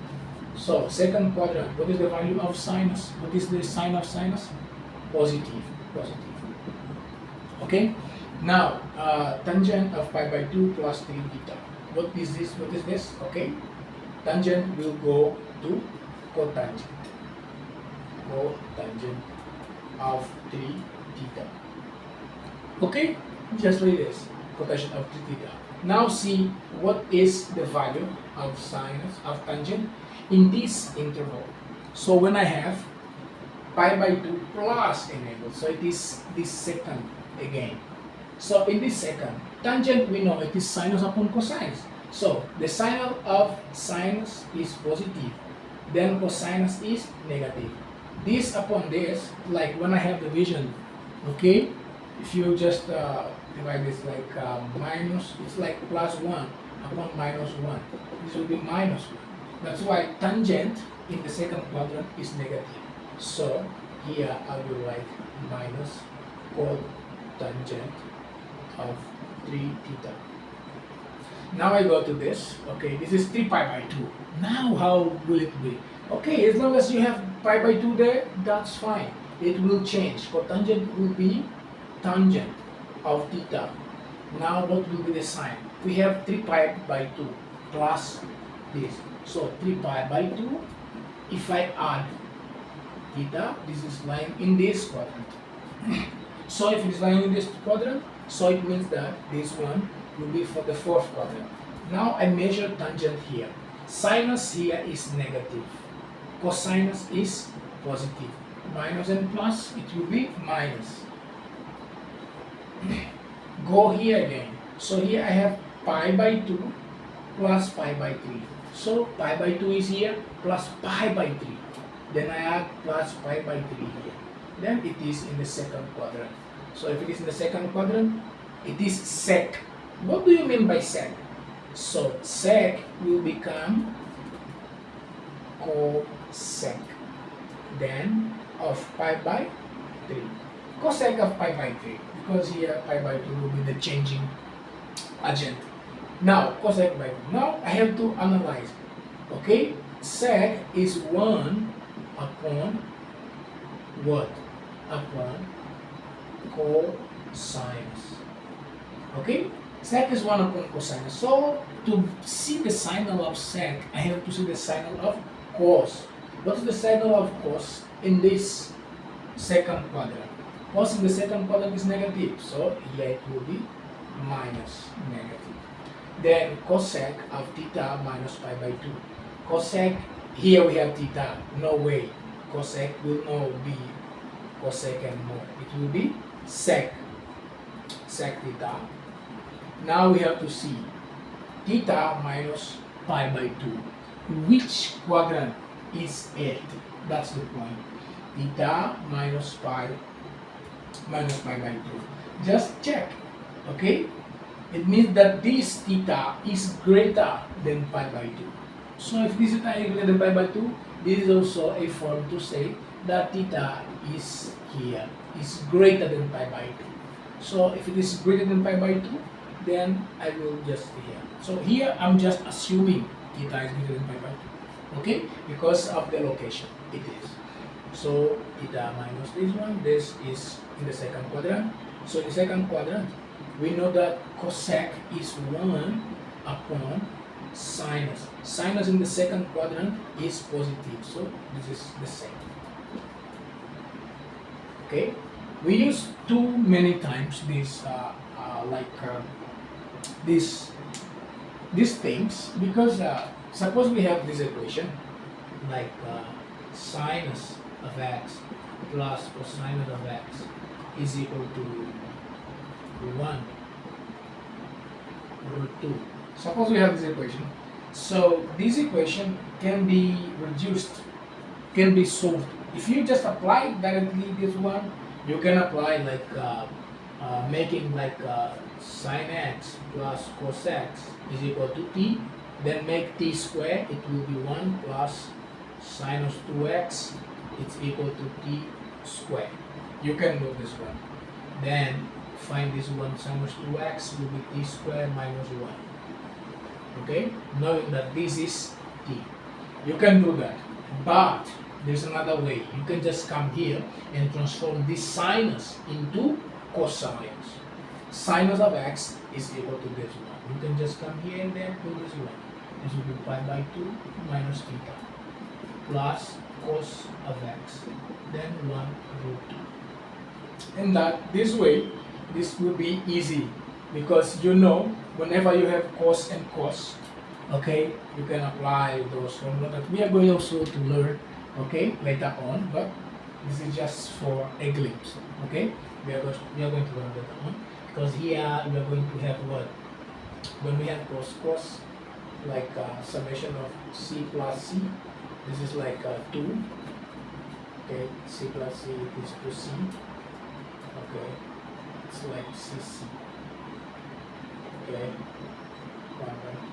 So second quadrant, what is the value of sinus? What is the sign of sinus? Positive. Okay? Now, tangent of pi by 2 plus 3 theta. What is this? What is this? Okay. Tangent will go to cotangent. Cotangent of 3 theta. Okay? Just like this. Cotangent of 3 theta. Now see what is the value of sinus of tangent in this interval. So when I have pi by 2 plus an angle, so it is this second again. So in this second, tangent we know it is sinus upon cosinus. So the sine of sinus is positive, then cosinus is negative. This upon this, like when I have division, okay, if you just divide this like minus, it's like plus 1 upon minus 1. This will be minus 1. That's why tangent in the second quadrant is negative. So here I will write minus cotangent of 3 theta. Now I go to this. Okay, this is 3 pi by 2. Now how will it be? Okay, as long as you have pi by 2 there, that's fine. It will change. Cotangent will be tangent of theta. Now what will be the sign? We have 3 pi by 2 plus this. So 3 pi by 2. If I add theta, this is lying in this quadrant. So if it is lying in this quadrant, so it means that this one will be for the fourth quadrant. Now I measure tangent here. Sinus here is negative. Cosinus is positive. Minus and plus, it will be minus. Go here again. So here I have pi by 2 plus pi by 3. So pi by 2 is here plus pi by 3. Then I add plus pi by 3 here. Then it is in the second quadrant. So if it is in the second quadrant, it is sec. What do you mean by sec? So sec will become cosec. Then of pi by 3. Cosec of pi by 3. Because here pi by 2 will be the changing agent. Now cosec by 2. Now I have to analyze. Okay? Sec is 1 upon what? Upon cosinus. Okay? Sec is 1 upon cosinus. So to see the signal of sec, I have to see the signal of cos. What is the signal of cos in this second quadrant? Cos in the second quadrant is negative. So here it will be minus negative. Then cosec of theta minus pi by 2. Cosec, here we have theta. No way. Cosec will not be cosec anymore. It will be sec. Sec theta. Now we have to see theta minus pi by 2. Which quadrant is it? That's the point. Theta minus pi by 2. Just check. Okay? It means that this theta is greater than pi by 2. So if this theta is greater than pi by 2, this is also a form to say that theta is here, is greater than pi by 2. So if it is greater than pi by 2, then I will just here. So here I'm just assuming theta is greater than pi by 2. Okay? Because of the location, it is. So theta minus this one, this is in the second quadrant. So in the second quadrant, we know that cosec is 1 upon sinus. Sinus in the second quadrant is positive. So this is the same. Okay? We use too many times this these things because suppose we have this equation like sinus of x plus cosinus of x is equal to 1 root 2. Suppose we have this equation. So this equation can be reduced, can be solved. If you just apply directly this one, you can apply like making like sin x plus cos x is equal to t. Then make t square, it will be 1 plus sinus 2x, it's equal to t square. You can do this one. Then find this one, sinus 2x will be t square minus 1. Okay, knowing that this is t. You can do that. But there's another way. You can just come here and transform this sinus into cosines. sinus of x is equal to this one. You can just come here and then do this one. This will be pi by 2 minus theta plus cos of x, then 1 root 2. And that this way, this will be easy because you know whenever you have cos and cos, okay, you can apply those formulas that we are going also to learn, okay, later on, but this is just for a glimpse, okay. We are going to learn later on because here we are going to have what? When we have cos, like summation of c plus c, this is like 2, okay, c plus c is 2c, okay, it's like cc, okay,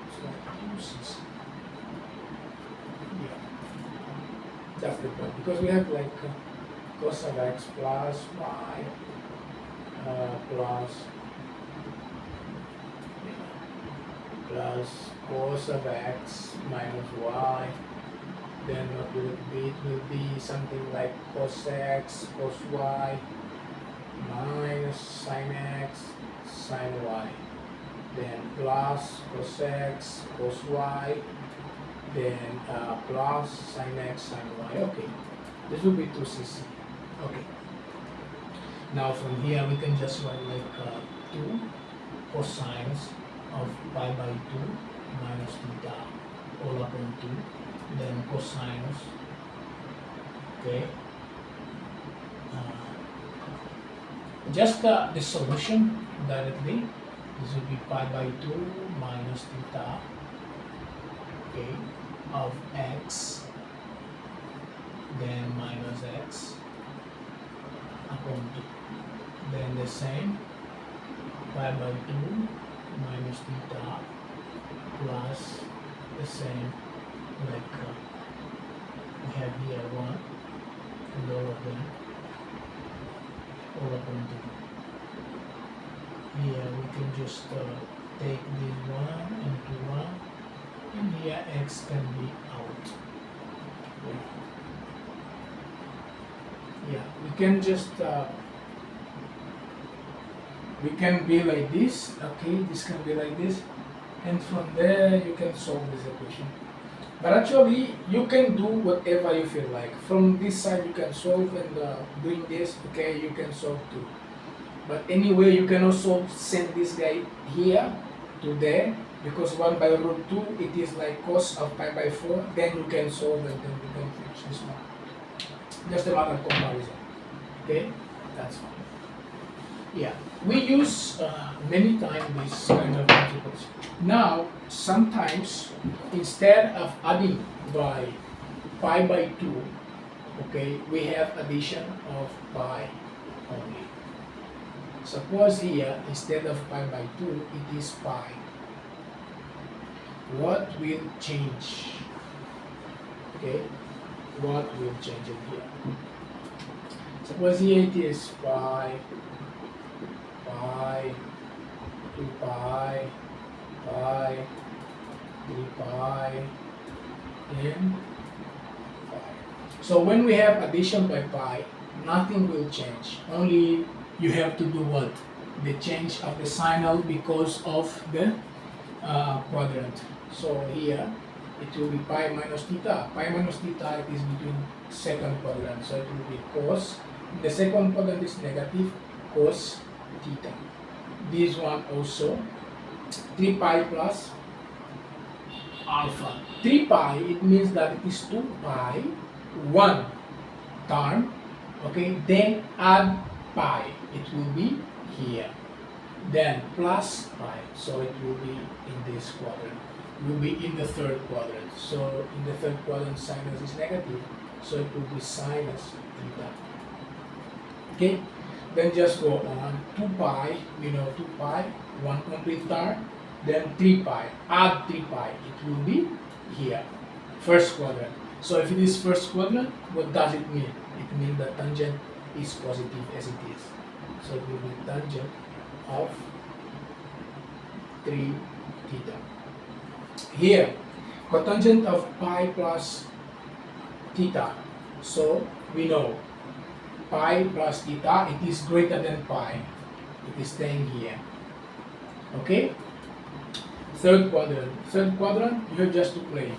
it's like 2cc, yeah, that's the point, because we have like cos of x plus y plus cos of x minus y, then what will it be? It will be something like cos x cos y minus sin x sin y, then plus cos x cos y, then plus sin x sin y. Okay, this will be 2cc. Okay, now from here we can just write like 2 cosines of pi by 2 minus theta all upon 2, then cosinus, okay, just the solution directly, this will be pi by 2 minus theta, okay, of x, then minus x upon 2, then the same pi by 2 minus theta plus the same like we have here 1 and all of them all upon 2. Here we can just take this 1 into 1 and here x can be out. Yeah, we can just we can be like this, okay, this can be like this, and from there you can solve this equation. But actually you can do whatever you feel like. From this side you can solve, and doing this, okay, you can solve too. But anyway, you can also send this guy here to there, because 1 by root 2 it is like cos of pi by 4, then you can solve and then you can finish this one. Just a matter of comparison, okay, that's fine. Yeah, we use many times this kind of principles. Now, sometimes instead of adding by pi by 2, okay, we have addition of pi only. Suppose here, instead of pi by 2, it is pi. What will change? Okay, what will change in here? Suppose here it is pi, 2 pi, 3 pi, and pi. So when we have addition by pi, nothing will change. Only you have to do what? The change of the signal because of the quadrant. So here it will be pi minus theta. Pi minus theta, it is between second quadrant. So it will be cos. The second quadrant is negative, cos theta. This one also 3 pi plus alpha. 3 pi, it means that it is 2 pi, one term, okay, then add pi, it will be here, then plus pi, so it will be in this quadrant, will be in the third quadrant. So in the third quadrant sinus is negative, so it will be sinus theta. Okay, then just go on. 2 pi, we know 2 pi, one complete term, then 3 pi, add 3 pi, it will be here, first quadrant. So if it is first quadrant, what does it mean? It means the tangent is positive as it is. So it will be tangent of 3 theta. Here, cotangent of pi plus theta. So we know pi plus theta, it is greater than pi. It is staying here. Okay? Third quadrant. Third quadrant, you have just to play.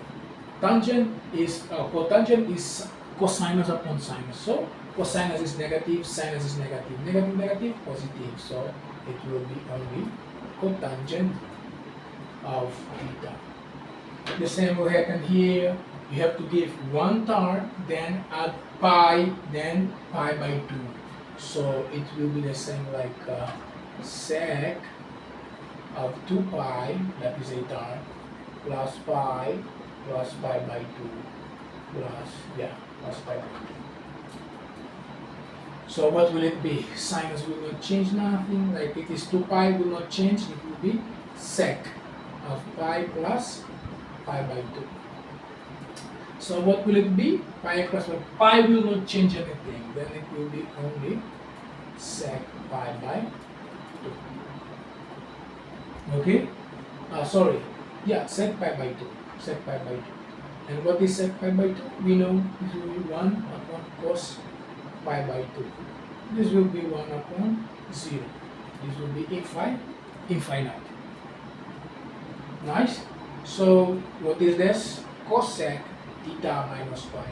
Tangent is, cotangent is cosinus upon sinus. So, cosinus is negative, sinus is negative. Negative, negative, positive. So, it will be only cotangent of theta. The same will happen here. You have to give one term, then add pi, then pi by 2. So it will be the same like sec of 2 pi, that is a term, plus pi by 2, plus pi by 2. So what will it be? Sinus will not change nothing, like it is 2 pi will not change, it will be sec of pi plus pi by 2. So what will it be? Pi plus pi will not change anything, then it will be only sec pi by 2. Okay? Sec pi by 2. Sec pi by 2. And what is sec pi by 2? We know this will be 1 upon cos pi by 2. This will be 1 upon 0. This will be infinite. Nice? So, what is this? Cosec theta minus pi.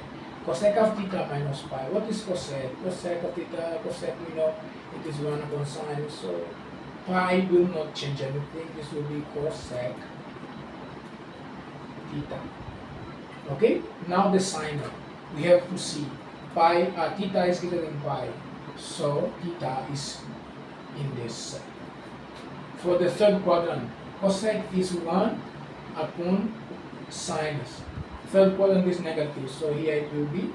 Cosec of theta minus pi. What is cosec? Cosec of theta, cosec we know it is 1 upon sine. So, pi will not change anything. This will be cosec theta. Okay? Now the sine. We have to see. Theta is greater than pi. So, theta is in this side. For the third quadrant, cosec is 1 upon sinus. Third quadrant is negative, so here it will be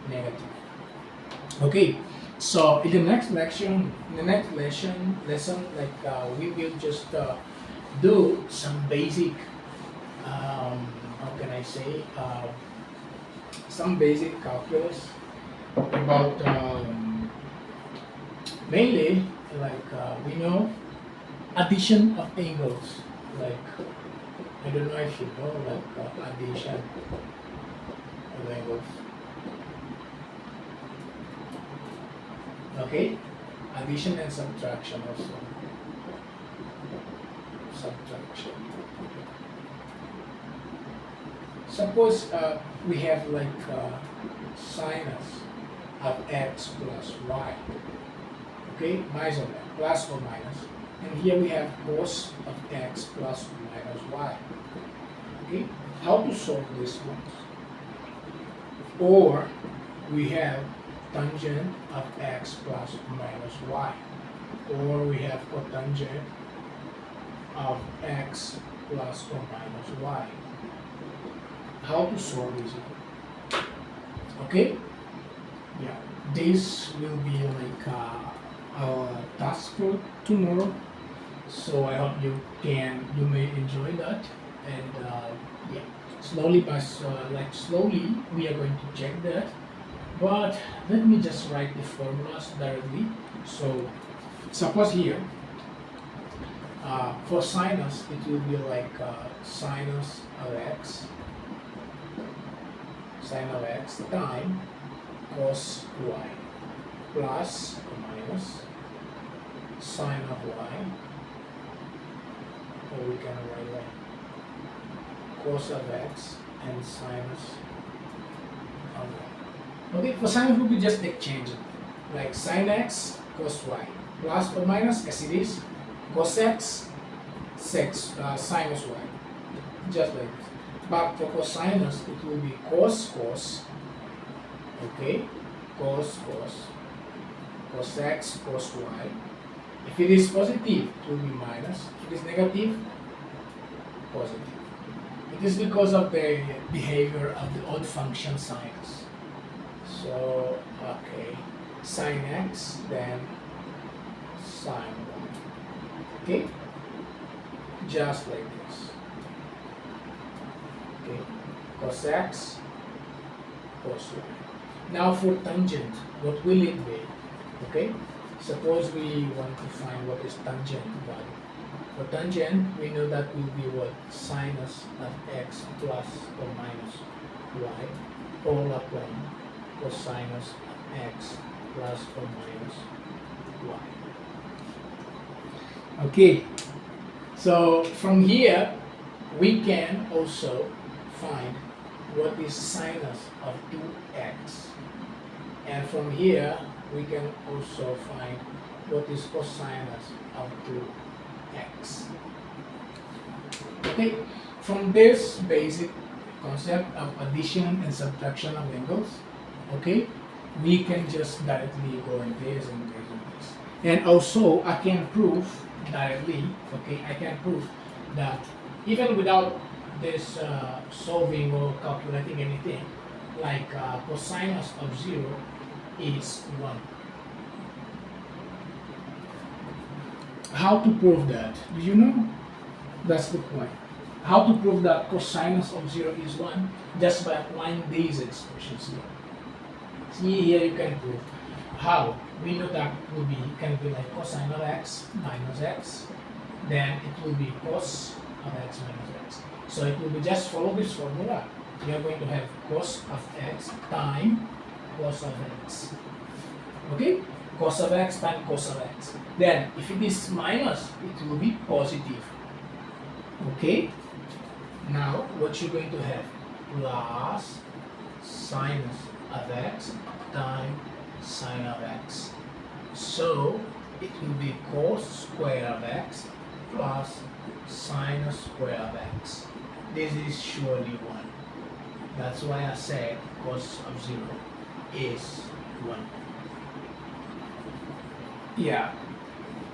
negative. Okay, so in the next lesson, we will just do some basic, some basic calculus about mainly we know addition of angles, like I don't know if you know addition of angles. Okay, addition and subtraction also. Subtraction. Suppose we have sinus of x plus y. Okay, minus or plus or minus. And here we have cos of x plus or minus y. Okay, how to solve this one? Or we have tangent of x plus or minus y. Or we have cotangent of x plus or minus y. How to solve this? Okay, yeah, this will be our task for tomorrow. So I hope you may enjoy that, and slowly we are going to check that. But let me just write the formulas directly. So suppose here for sinus it will be sinus of x, sin of x time cos y plus or minus sine of y, or we can write cos of x and sinus of y. Okay, for sinus we will just exchange it, like sin x cos y plus or minus as it is cos x sinus y, just like this. But for cosinus it will be cos, okay, cos x cos y. If it is positive, it will be minus. If it is negative, positive. It is because of the behavior of the odd function sinus. So, okay, sin x, then sin y. Okay, just like this. Okay, cos x, cos y. Now for tangent, what will it be? Okay, suppose we want to find what is tangent value. For tangent, we know that will be what? Sinus of x plus or minus y, all upon cosinus of x plus or minus y. Okay, So from here, we can also find what is sinus of 2x. And from here, we can also find what is cosinus of 2x. Okay, from this basic concept of addition and subtraction of angles, okay, we can just directly go in this and this and this. And also, I can prove directly, okay, I can prove that even without this solving or calculating anything, like cosinus of 0 is 1. How to prove that? Do you know? That's the point. How to prove that cosinus of 0 is 1? Just by applying these expressions here. See, here you can prove. How? We know that can be like cosine of x minus x. Then it will be cos of x minus x. So it will be just follow this formula. We are going to have cos of x times cos of x. Okay? Cos of x times cos of x. Then if it is minus, it will be positive. Okay? Now what you're going to have? Plus sinus of x times sine of x. So it will be cos square of x plus sinus square of x. This is surely 1. That's why I said cos of 0 is 1. Yeah.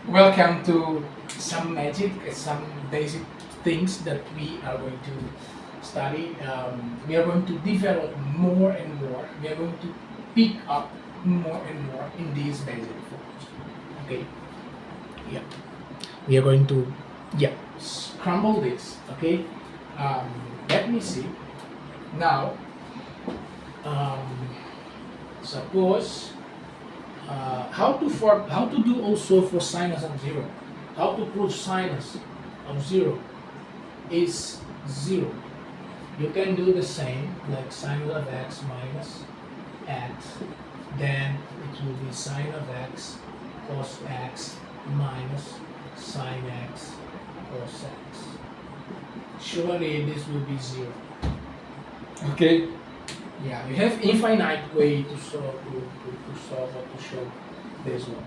Welcome to some magic, some basic things that we are going to study. We are going to develop more and more. We are going to pick up more and more in these basic forms. Okay. Yeah. We are going to scramble this. Okay. Let me see. Now, suppose how to do also for sinus of 0. How to prove sinus of 0 is 0. You can do the same like sine of x minus x. Then it will be sine of x cos x minus sine x cos x. Surely this will be 0. Okay. Yeah, you have infinite way to solve or to show this one.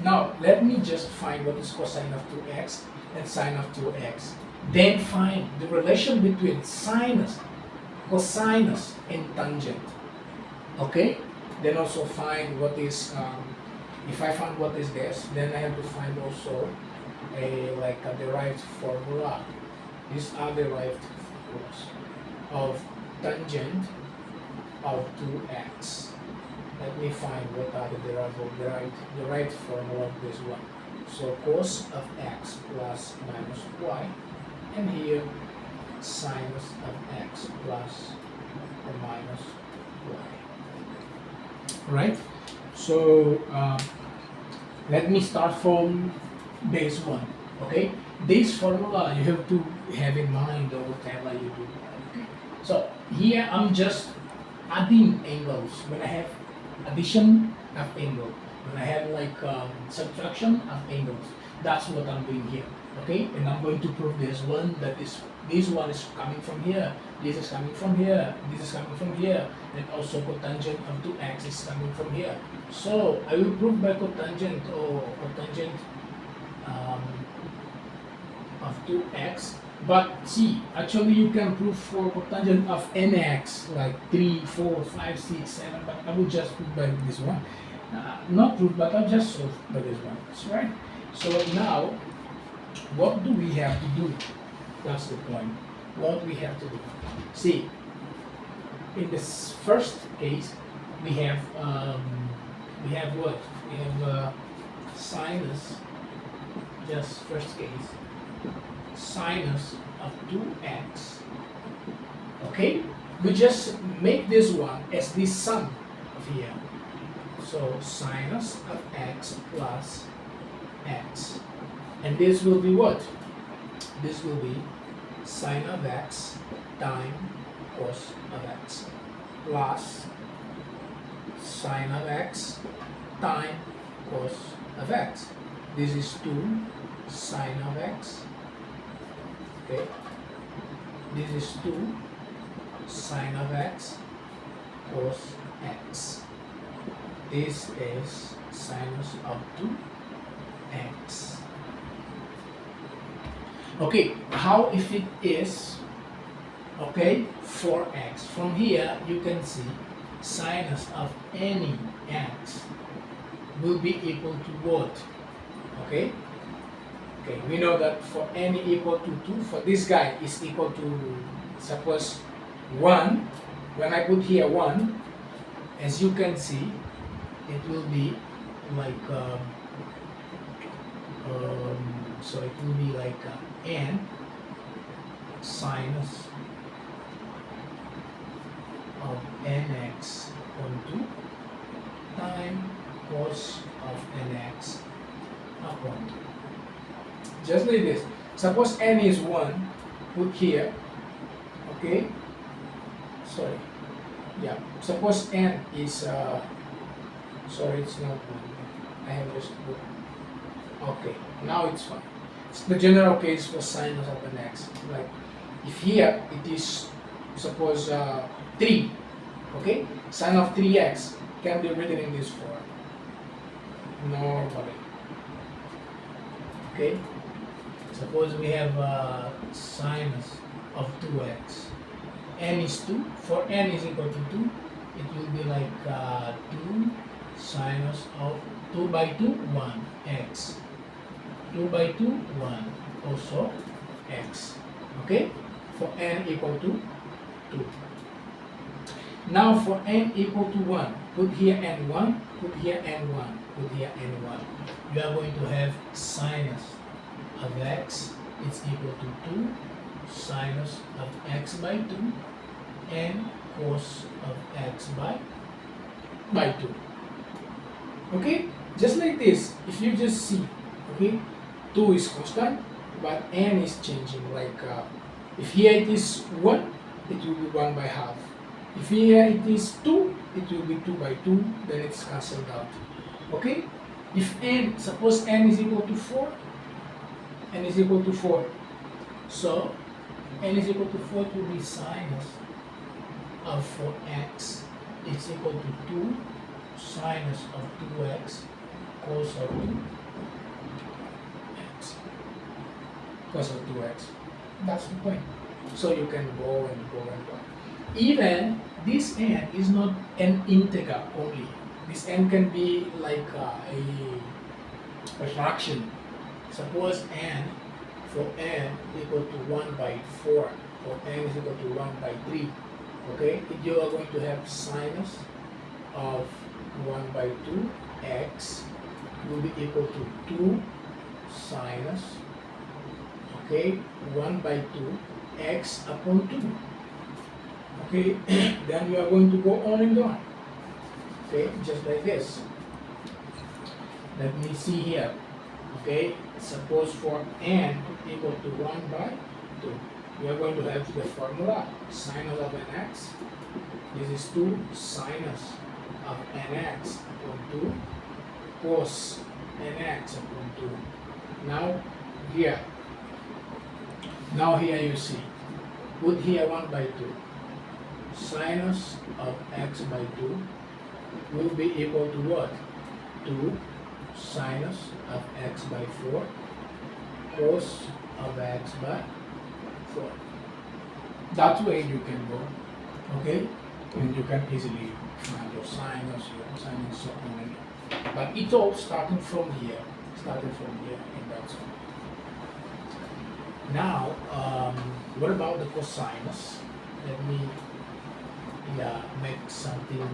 Now let me just find what is cosine of 2x and sine of 2x. Then find the relation between sinus, cosinus, and tangent. Okay. Then also find what is if I find what is this, then I have to find also a derived formula. These are derived formulas of tangent of 2x. Let me find what are the derived formula of this one. So cos of x plus minus y, and here sinus of x plus or minus y. Right? So let me start from base 1. Okay? This formula you have to have in mind the whatever you do. Okay? So here I'm just adding angles. When I have addition of angle, when I have like subtraction of angles, that's what I'm doing here. Okay, and I'm going to prove this one, that this one is coming from here, this is coming from here, this is coming from here, and also cotangent of 2x is coming from here. So I will prove by cotangent or cotangent of 2x. But see, actually you can prove for cotangent of nx, like 3, 4, 5, 6, 7, but I will just prove by this one. Not prove, but I'll just solve by this one. That's right. So now, what do we have to do? That's the point. What we have to do. See, in this first case, we have what? We have sinus. Just first case. Sinus of 2x. Okay, we just make this one as the sum of here. So sinus of x plus x, and this will be what? This will be sine of x times cos of x plus sine of x times cos of x. This is 2 sine of x Okay, this is 2 sine of x cos x. This is sinus of 2x. Okay, how if it is, okay, 4x? From here you can see sinus of any x will be equal to what? Okay, okay, we know that for any equal to 2, for this guy is equal to, suppose 1. When I put here 1, as you can see, it will be like so it will be like n sinus of nx upon 2 times cos of nx upon 2. Just like this. Suppose n is 1, put here, okay, sorry, yeah, suppose n is sorry, it's not 1, I have just put, okay, now it's fine. It's the general case for sinus of an x. Like if here it is, suppose 3, okay, sine of 3x can be written in this form normally. Okay, suppose we have sinus of 2x, n is 2, for n is equal to 2, it will be like 2 sinus of 2 by 2, 1 x, 2 by 2, 1, also x. Okay, for n equal to 2. Now for n equal to 1, put here n1, put here n1, put here n1. You are going to have sinus of x is equal to 2 sinus of x by 2 and cos of x by 2. Okay, just like this, if you just see, okay, 2 is constant, but n is changing. Like if here it is 1, it will be 1 by half. If here it is 2, it will be 2 by 2, then it's cancelled out. Okay, if n, suppose n is equal to 4, n is equal to 4, so n is equal to 4, it will be sinus of 4x is equal to 2 sinus of 2x cos of 2x, cos of 2x. That's the point. So you can go and go and go. Even this n is not an integer only. This n can be like a fraction. Suppose n, for n equal to 1 by 4, or n is equal to 1 by 3. Okay, you are going to have sinus of 1 by 2 x will be equal to 2 sinus, okay, 1 by 2 x upon 2. Okay, then you are going to go on and on. Okay, just like this. Let me see here. Okay, suppose for n equal to 1 by 2, we are going to have the formula sinus of nx. This is 2 sinus of nx upon 2 cos nx upon 2. Now here you see, put here 1 by 2. Sinus of x by 2 will be equal to what? 2 sinus of x by 4 cos of x by 4. That way you can go, okay? And you can easily find your sinus, and so on. But it all starting from here, and that's all. Now, what about the cosinus? Let me make something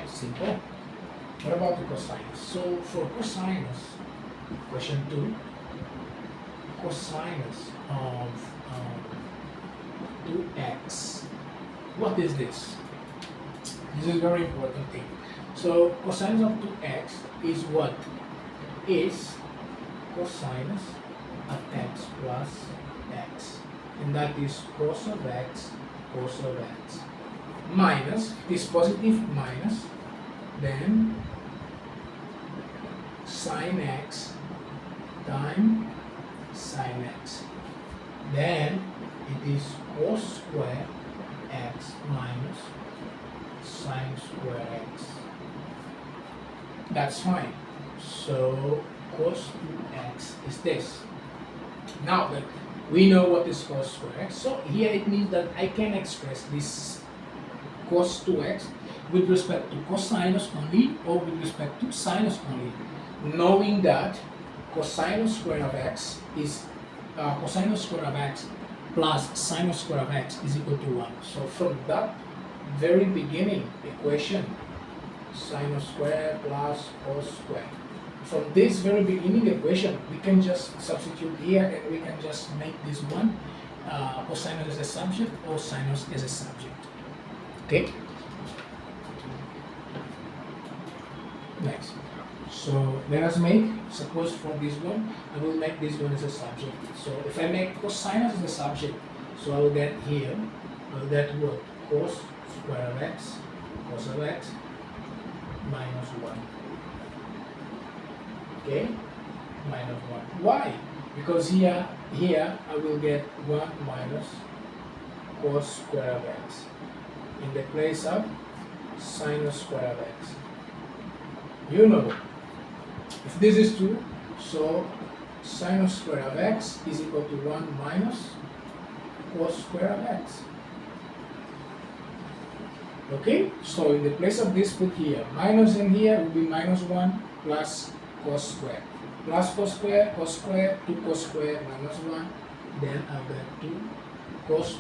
simple. What about the cosinus? So for cosinus, question 2, cosinus of 2x. What is this? This is a very important thing. So cosinus of 2x is what? Is cosinus of x plus x. And that is cos of x, minus, this positive minus, then sine x times sine x. then it is cos square x minus sine square x. That's fine. So cos 2x is this. Now that we know what is cos square x, so here it means that I can express this cos 2x with respect to cosinus only or with respect to sinus only, knowing that cosinus square of x is cosinus square of x plus sinus square of x is equal to 1. So from that very beginning equation, sinus square plus cos square, from this very beginning equation, we can just substitute here and we can just make this one cosinus as a subject or sinus as a subject. Okay? Next. So let us make, suppose for this one, I will make this one as a subject. So if I make cosinus as a subject, so I will get here, I will get what? Cos square of x, cos of x, minus 1. Okay? Minus 1. Why? Because here I will get 1 minus cos square of x in the place of sinus square of x. You know, if this is true, so sinus square of x is equal to 1 minus cos square of x. Okay, so in the place of this, put here minus, in here will be minus 1 plus cos square. Plus cos square, 2 cos square minus 1, then I'll get 2 cos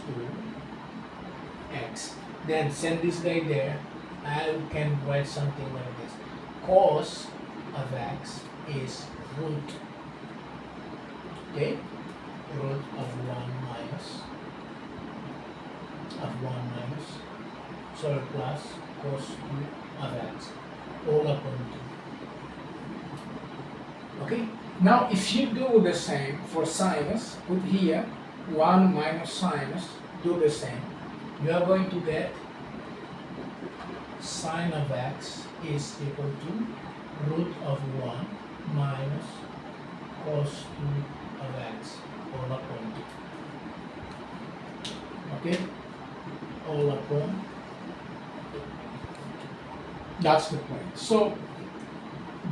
2x. Then send this guy there, I can write something like this. Cos of x is root, okay, root of 1 minus, sorry, plus cos 2 of x, all upon 2. Okay, now if you do the same for sinus, put here 1 minus sinus, do the same, you are going to get sine of x is equal to root of 1 minus cos 2 of x, all upon 2. Okay, all upon 2. That's the point. So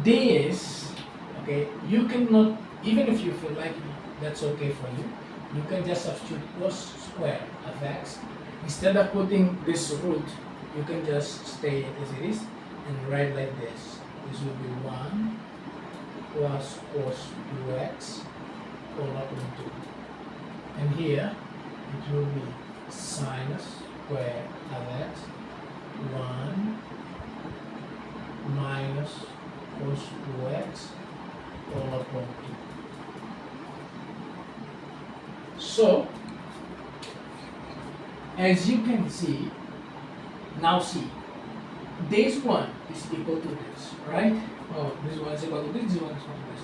this, okay, you cannot, even if you feel like that's okay for you, you can just substitute cos square of x. Instead of putting this root, you can just stay as it is and write like this. This will be 1 plus cos 2x all upon 2. And here it will be sinus square of x 1 minus cos 2x all upon 2. So as you can see, now see, this one is equal to this, right? Oh, this one is equal to this one is equal to this.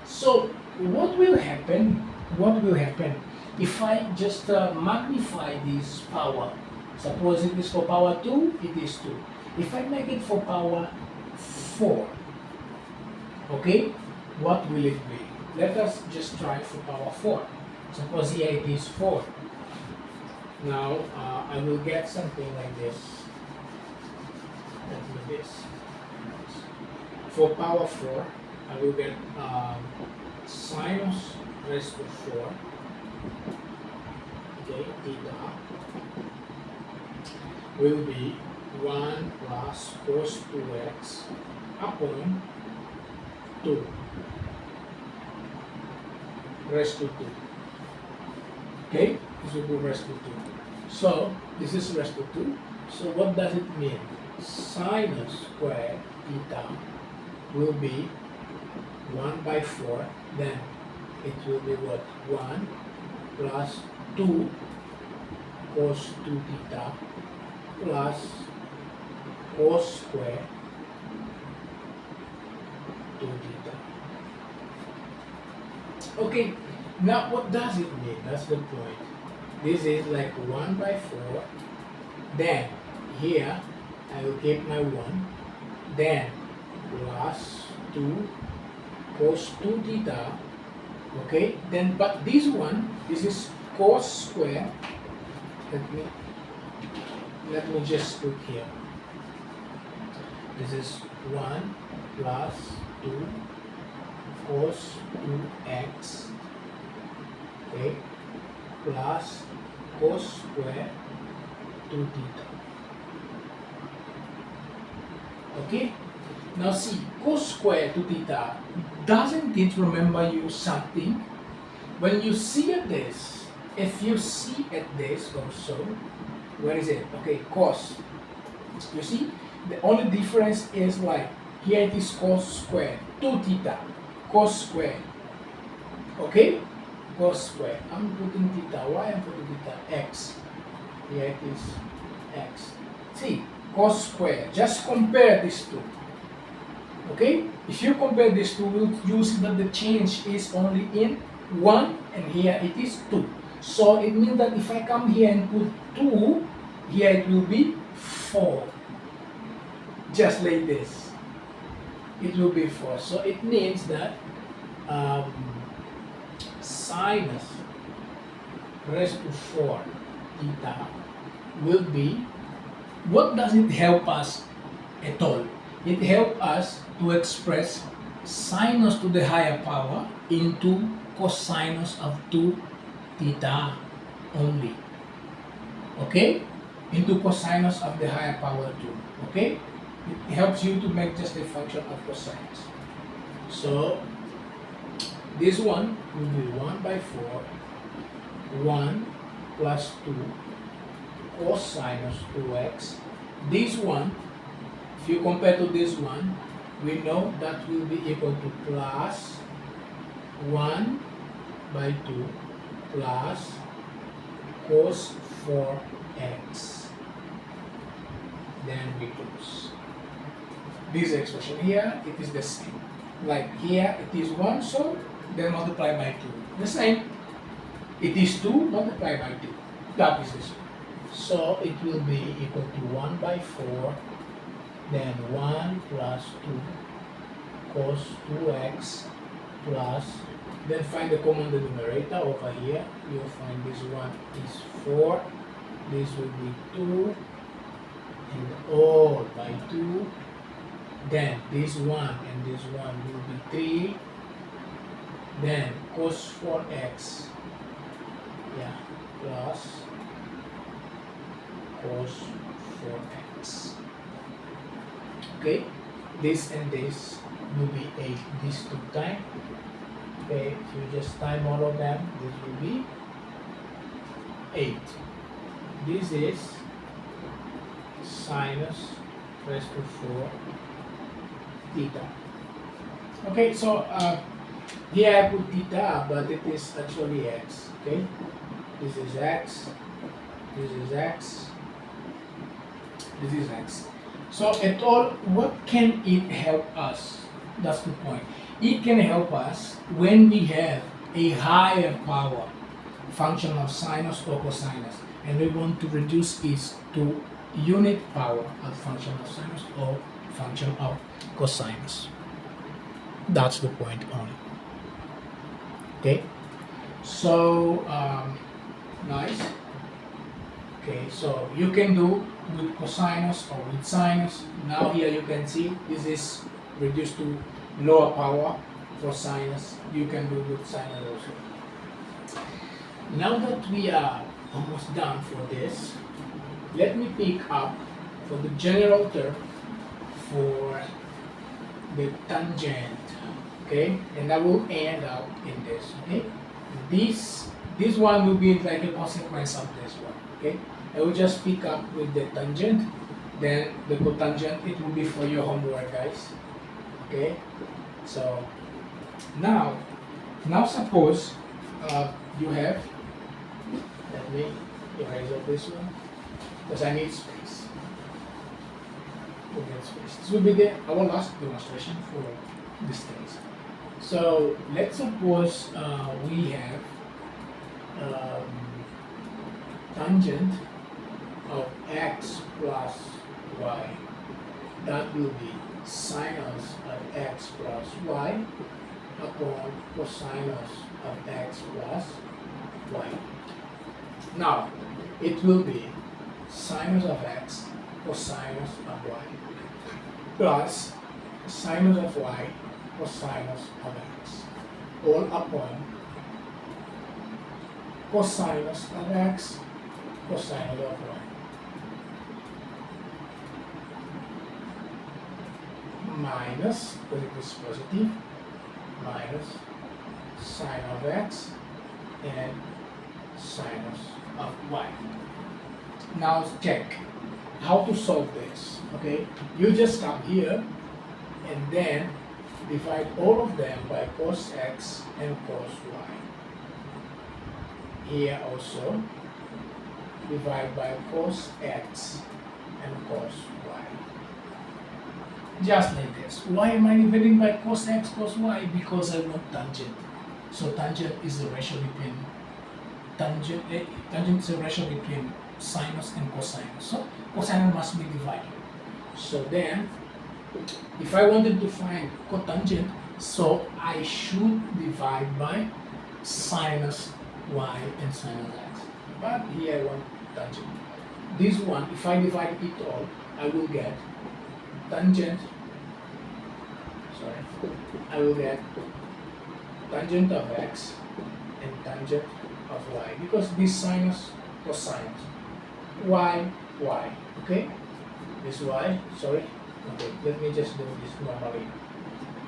So what will happen? What will happen if I just magnify this power? Suppose it is for power 2, it is 2. If I make it for power 4, okay, what will it be? Let us just try for power 4. Suppose here it is 4. Now I will get something like this. Like this. For power 4, I will get sinus raised to 4. Okay, theta will be 1 plus cos 2x upon 2 raised to 2. Okay, this will be raised to 2. So this is raised to 2. So what does it mean? Sinus square theta will be 1 by 4. Then it will be what? 1 plus 2 cos 2 theta plus cos square 2 theta. Okay, now what does it mean? That's the point. This is like 1 by 4. Then here I will keep my 1. Then plus 2 cos 2 theta. Okay, then but this one, this is cos square, let me just put here, this is 1 plus 2 cos 2x, okay, plus cos square 2 theta. Okay, now see, cos square 2 theta, doesn't it remember you something? When you see at this, if you see at this also, where is it? Okay, cos, you see, the only difference is like, here it is cos square 2 theta, cos square, okay, cos square, I'm putting theta, why I'm putting theta? X, here it is x, see, cos square, just compare these two, okay, if you compare these two, you'll see that the change is only in 1 and here it is 2, so it means that if I come here and put 2, here it will be 4, just like this, it will be 4, so it means that sinus raised to 4 theta will be, what does it help us at all? It helps us to express sinus to the higher power into cosinus of 2 theta only, okay, into cosinus of the higher power 2, okay, it helps you to make just a function of cosinus. So this one will be 1 by 4, 1 plus 2 cosinus 2x. This one, if you compare to this one, we know that will be equal to plus 1 by 2 plus cos 4x. Then we close. This expression here, it is the same. Like here, it is 1, so then multiply by 2. The same. It is 2 multiplied by 2. That is this one. So it will be equal to 1 by 4, then 1 plus 2 cos 2x plus, then find the common denominator over here. You'll find this one is 4, this will be 2, and all by 2. Then this one and this one will be 3. Then cos 4x, yeah, plus cos 4x. Okay, this and this will be 8. These 2 times. Okay, if you just time all of them, this will be 8. This is sinus raised to 4 theta. Okay, so here I put theta, but it is actually x. Okay, this is x, this is x, this is x. So at all, what can it help us? That's the point. It can help us when we have a higher power function of sinus or cosinus, and we want to reduce it to unit power of function of sinus or function of cosinus. That's the point only. Okay, so nice. Okay, so you can do with cosinus or with sinus. Now here you can see this is reduced to lower power for sinus. You can do with sinus also. Now that we are almost done for this, let me pick up for the general term for the tangent, okay, and I will end up in this, okay. This one will be like a consequence of this one, okay. I will just pick up with the tangent, then the cotangent, it will be for your homework, guys, okay. So now suppose you have, let me erase up this one because I need space. This will be our last demonstration for these things. So let's suppose we have tangent of x plus y. That will be sinus of x plus y upon cosinus of x plus y. Now, it will be sinus of x cosinus of y plus sinus of y cosinus of x all upon cosinus of x cosinus of y minus, because it is positive, minus sine of x and sinus of y. Now check how to solve this. Okay, you just come here and then divide all of them by cos x and cos y. Here also divide by cos x and cos y. Just like this. Why am I dividing by cos x, cos y? Because I want tangent. So tangent is the ratio between tangent is the ratio between sinus and cosinus. So cosinus must be divided. So then, if I wanted to find cotangent, so I should divide by sinus y and sinus x. But here I want tangent. This one, if I divide it all, I will get tangent. I will get tangent of x and tangent of y, because this sinus cosines y. Okay, this y. Sorry. Okay, let me just do this normally.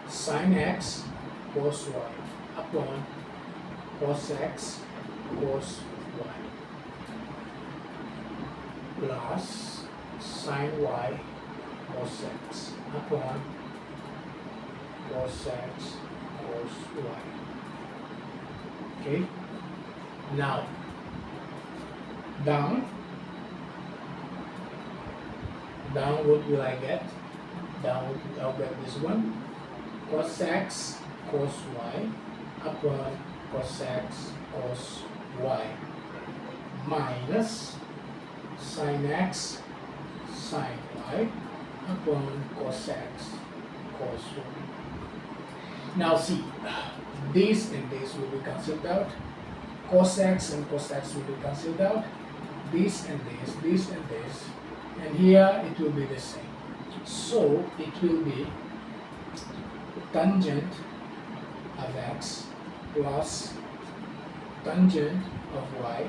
Sin x cos y upon cos x cos y plus sin y cos x upon cos x cos y. Okay, now down, what will I get? Down, I'll get this one, cos x cos y upon cos x cos y minus sin x sin y upon cos x cos y. Now see, this and this will be cancelled out, cos x and cos x will be cancelled out, this and this, and here it will be the same. So it will be tangent of x plus tangent of y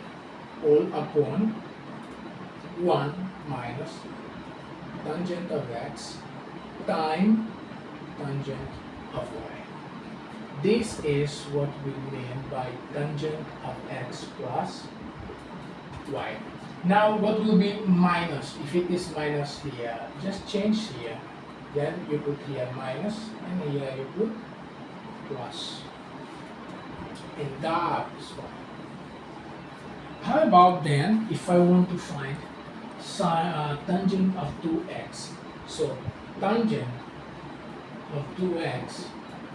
all upon 1 minus tangent of x times tangent of y. This is what we mean by tangent of x plus y. Now what will be minus? If it is minus here, just change here. Then you put here minus and here you put plus. And that is fine. How about then if I want to find tangent of 2x? So tangent of 2x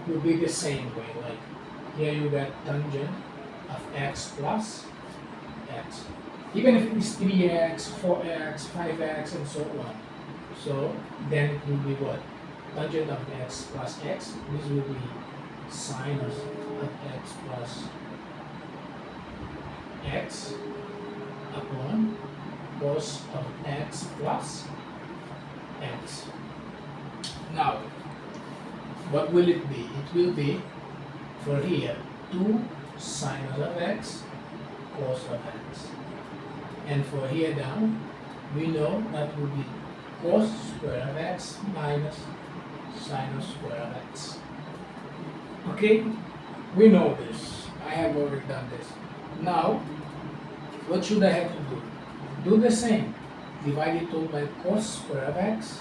will be the same way. Like here you get tangent of x plus x. Even if it is 3x, 4x, 5x, and so on. So then it will be what? Tangent of x plus x. This will be sinus of x plus x upon cos of x plus x. Now, what will it be? It will be, for here, 2 sinus of x cos of x. And for here down, we know that will be cos square of x minus sinus square of x. Okay, we know this. I have already done this. Now, what should I have to do? Do the same. Divide it all by cos square of x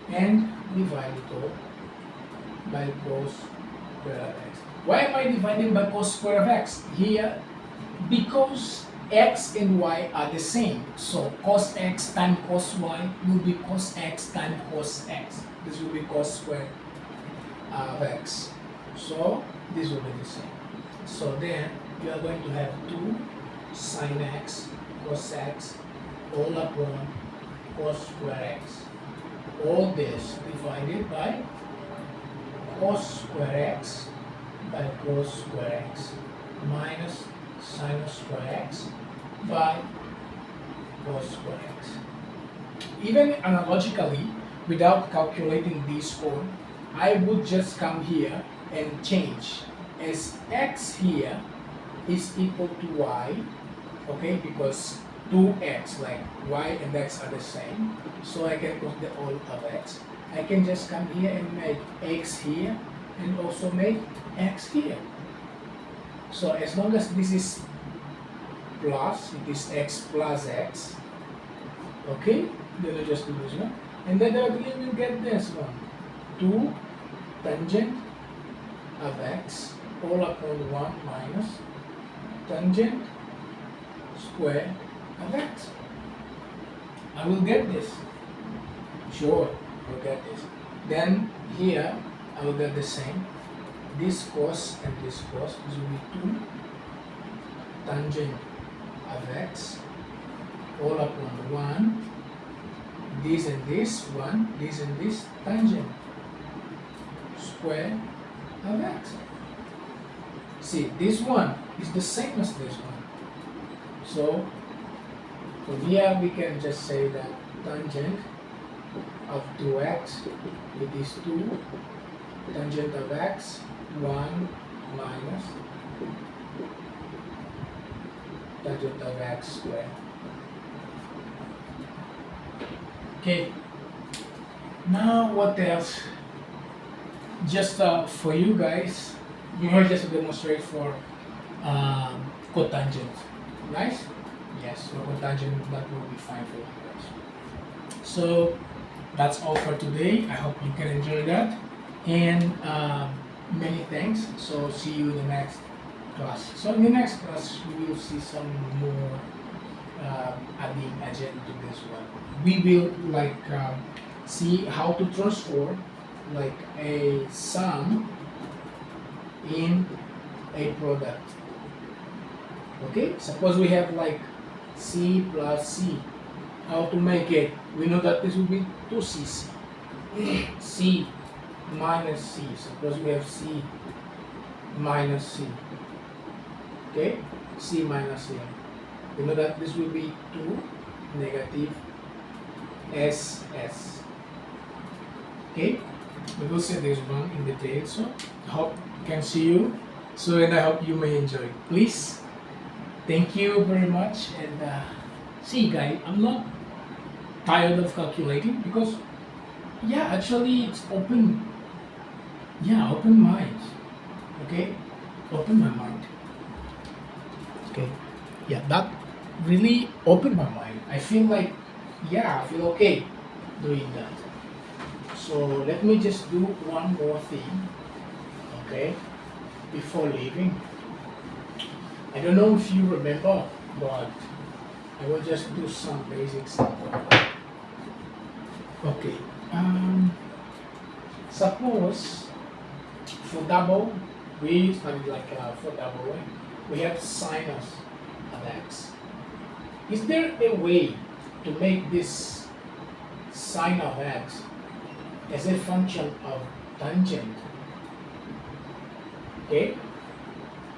and divide it all by cos square of x. Why am I dividing by cos square of x? Here, because x and y are the same. So cos x times cos y will be cos x times cos x. This will be cos square of x. So this will be the same. So then you are going to have 2 sin x cos x all upon cos square x. All this divided by cos square x by cos square x minus sinus square x by cos square x. Even analogically, without calculating this one, I would just come here and change as x here is equal to y, okay, because 2x, like y and x are the same, so I can put the all of x. I can just come here and make x here and also make x here. So as long as this is plus, it is x plus x, okay, then I just do this one, and then directly we'll get this one, 2 tangent of x all upon 1 minus tangent square of x. I will get this. Sure, I will get this. Then here I will get the same. This cos and this cos, this will be 2 tangent of x all upon 1. This and this 1, this and this tangent square of x. See, this one is the same as this one. So from here we can just say that tangent of 2x, it is 2 tangent of x, 1 minus tangent of x squared. Okay, now what else? Just for you guys, more just to demonstrate for cotangent. Nice? Yes, for cotangent, that will be fine for you guys. So that's all for today. I hope you can enjoy that, and many thanks. So see you in the next class. So in the next class we will see some more adding agent to this one. We will like see how to transform like a sum in a product. Okay, suppose we have like C plus C. How to make it? We know that this will be 2cc. C minus C. Suppose we have C minus C. Okay, C minus C. We know that this will be 2 negative SS. Okay, we will see this one in detail. So I hope I can see you. So and I hope you may enjoy. Please, thank you very much, and see guys, I'm not tired of calculating because yeah, actually it's open. Yeah, open mind. Okay, open my mind. Okay, yeah, that really opened my mind. I feel like, yeah, I feel okay doing that. So let me just do one more thing, okay, before leaving. I don't know if you remember, but I will just do some basic stuff. Okay, suppose for double, we studied like for double, right? We have sinus of x. Is there a way to make this sine of x as a function of tangent, okay,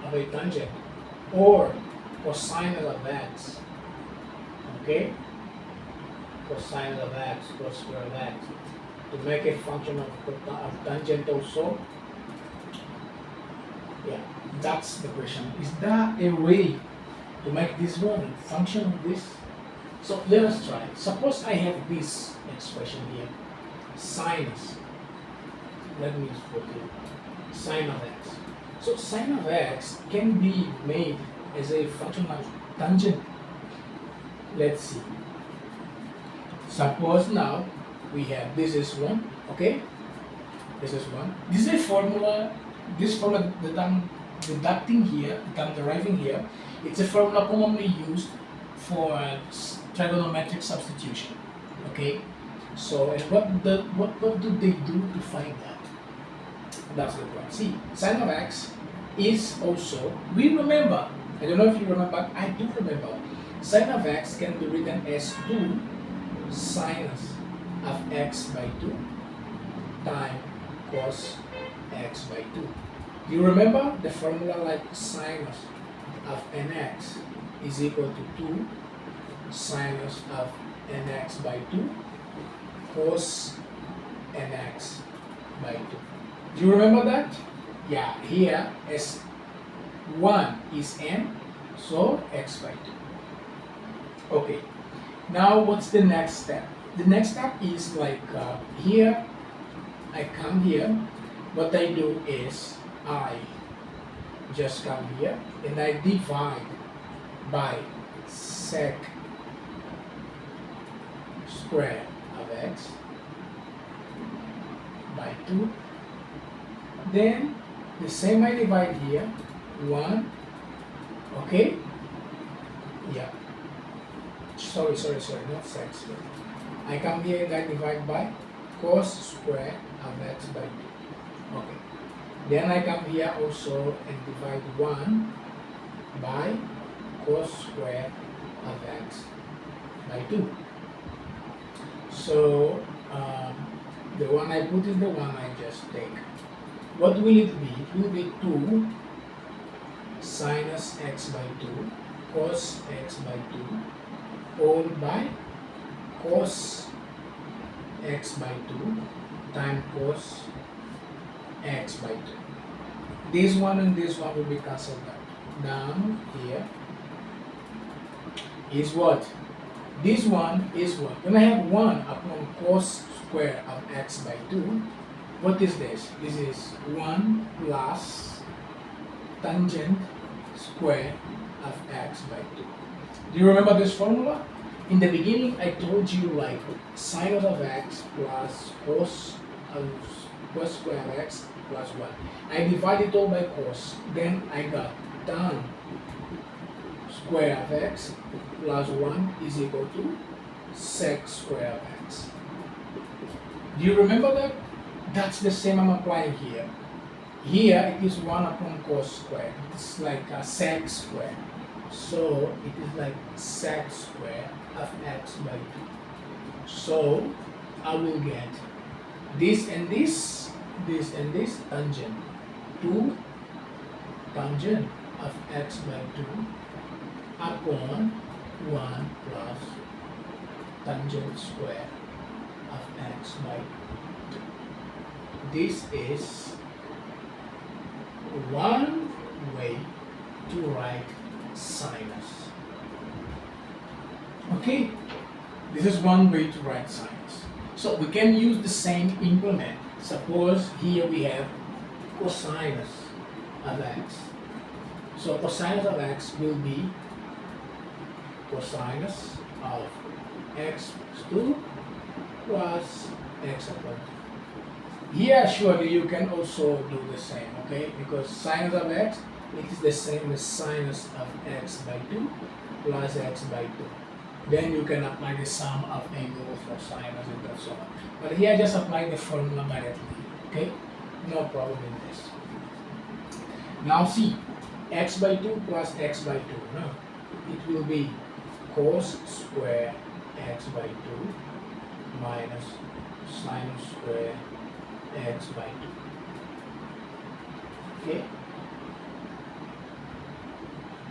of a tangent, or cosine of x, okay, cosine of x, cos square of x, to make a function of tangent also? Yeah, that's the question. Is there a way to make this one function of this? So let us try. Suppose I have this expression here, sinus. Let me just put it, sine of x. So sine of x can be made as a function of tangent. Let's see. Suppose now we have this is one, okay? This is one. This is a formula. This formula that I'm deducting here, that I'm deriving here, it's a formula commonly used for trigonometric substitution. Okay, so and what do they do to find that? That's the point. See, sine of x is also, we remember, I don't know if you remember, I do remember, sine of x can be written as 2 sinus of x by 2 times cos x by 2. Do you remember the formula like sinus of nx is equal to 2 sinus of nx by 2 cos nx by 2. Do you remember that? Yeah, here as 1 is n, so x by 2. Okay, now what's the next step? The next step is like here, I come here, what I do is I just come here and I divide by sec square of x by 2. Then the same I divide here, 1, okay? Yeah. Sorry, not sec square. I come here and I divide by cos square of x by 2. Okay. Then I come here also and divide 1 by cos square of x by 2. So the one I put is the one I just take. What will it be? It will be 2 sinus x by 2 cos x by 2 all by cos x by 2 times cos x by 2. This one and this one will be cancelled out. Down here is what? This one is what? When I have 1 upon cos square of x by 2, what is this? This is 1 plus tangent square of x by 2. Do you remember this formula? In the beginning, I told you like sinus of x plus cos square of x plus 1. I divide it all by cos. Then I got tan square of x plus 1 is equal to sec square of x. Do you remember that? That's the same I'm applying here. Here it is 1 upon cos square. It's like a sec square. So it is like sec square of x by 2. So I will get this and this and this tangent. 2 tangent of x by 2 upon 1 plus tangent square of x by 2. This is one way to write sinus. Okay, this is one way to write sinus. So we can use the same implement. Suppose here we have cosinus of x. So cosinus of x will be cosinus of x plus 2 plus x upon 2. Here surely you can also do the same, okay? Because sinus of x, it is the same as sinus of x by 2 plus x by 2. Then you can apply the sum of angles for sinus and so on. But here just apply the formula directly, okay? No problem in this. Now see, x by 2 plus x by 2, no? It will be cos square x by 2 minus sinus square x by 2. Okay?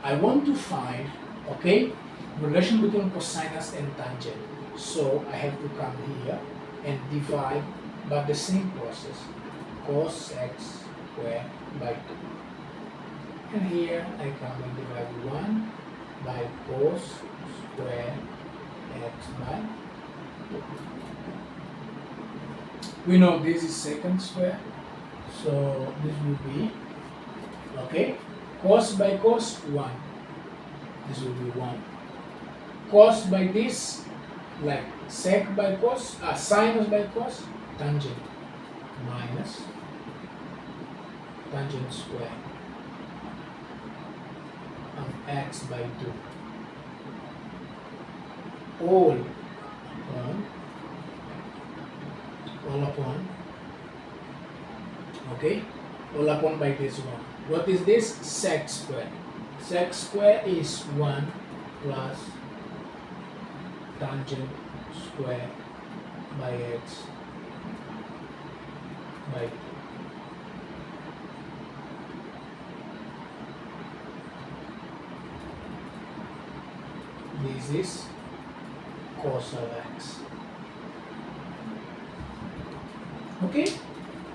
I want to find, okay, relation between cosinus and tangent. So I have to come here and divide by the same process, cos x square by 2. And here I come and divide 1 by cos square x by 2. We know this is secant square, so this will be, okay, cos by cos 1, this will be 1. Cos by this, like sec by cos, sinus by cos, tangent minus tangent square of x by 2 all upon, okay, all upon by this one. What is this? Sec square. Sec square is 1 plus tangent square by x by 2. This is cos of x. Okay,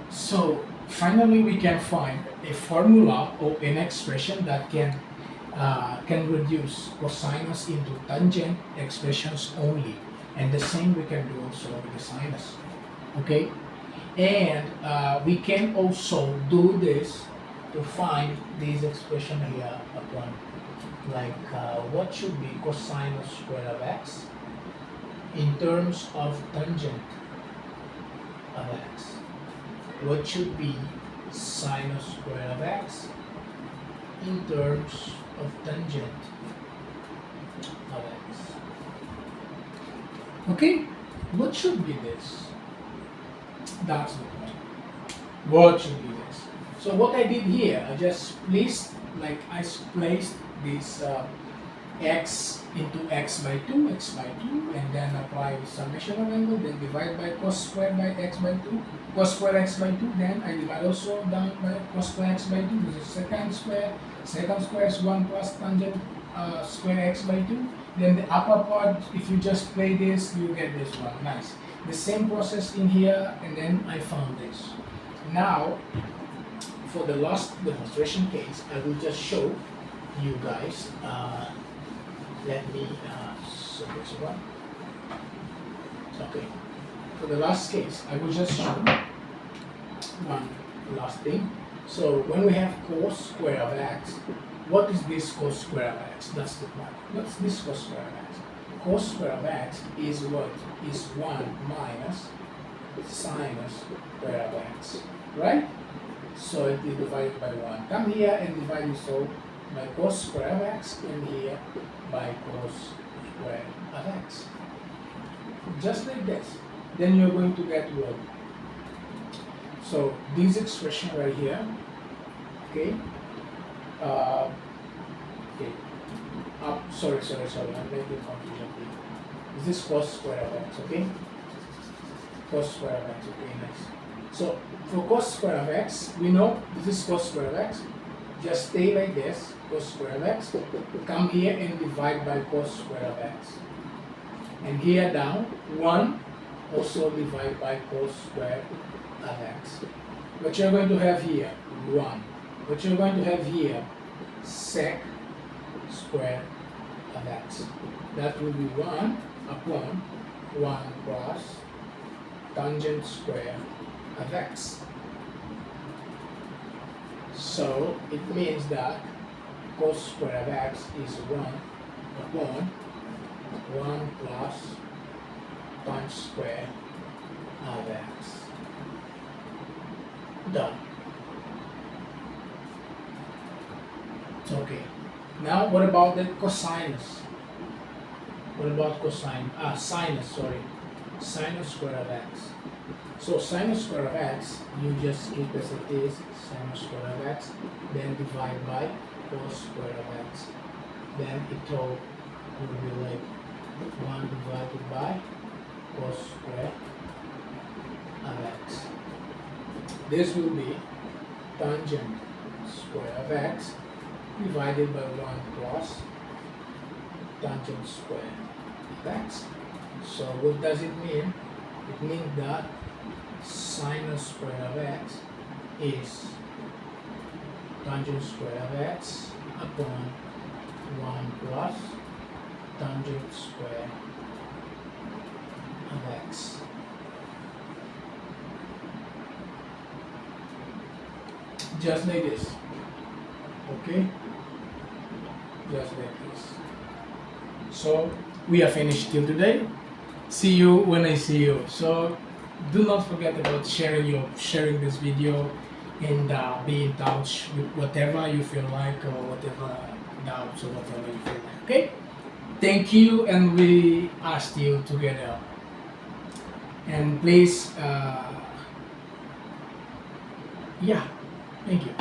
so finally we can find a formula or an expression that can reduce cosinus into tangent expressions only, and the same we can do also with the sinus. Okay, and we can also do this to find this expression here upon, like what should be cosinus square of x in terms of tangent of x. What should be sinus square of x in terms of tangent of x. Okay, what should be this? That's the point. What should be this? So what I did here, I just placed, this x into x by 2, and then apply summation of angle, then divide by cos squared by x by 2, cos squared x by 2, then I divide also down by cos squared x by 2, this is secant square is 1 plus tangent square x by 2, then the upper part, if you just play this, you get this one, nice. The same process in here, and then I found this. Now, for the last demonstration case, I will just show you guys, let me so this one. Okay, for the last case, I will just show one last thing. So when we have cos square of x, what is this cos square of x? That's the point. What's this cos square of x? Cos square of x is what? Is 1 minus sinus square of x, right? So it is divided by 1. Come here and divide also by cos square of x, and here by cos square of x. Just like this. Then you're going to get what? So this expression right here, okay? Okay. Sorry, I'm making confusion here. This is cos square of x, okay? Cos square of x, okay, nice. So for cos square of x, we know this is cos square of x. Just stay like this, cos square of x. Come here and divide by cos square of x. And here down, 1 also divide by cos square of x. What you're going to have here, 1. What you're going to have here, sec square of x. That will be 1 upon 1 plus tangent square of x. So it means that cos square of x is 1 upon 1 plus tan square of x. Done. It's okay. Now what about the cosinus? What about sinus, sorry. Sinus square of x. So sinus square of x, you just keep as it is, sinus square of x, then divide by cos square of x. Then it all will be like 1 divided by cos square of x. This will be tangent square of x divided by 1 plus tangent square of x. So what does it mean? It means that sinus square of x is tangent square of x upon 1 plus tangent square of x. Just like this. Okay? Just like this. So we are finished till today. See you when I see you. So do not forget about sharing this video, and be in touch with whatever you feel like, or whatever doubts, or whatever you feel like. Okay? Thank you, and we are still together. And please, yeah, thank you.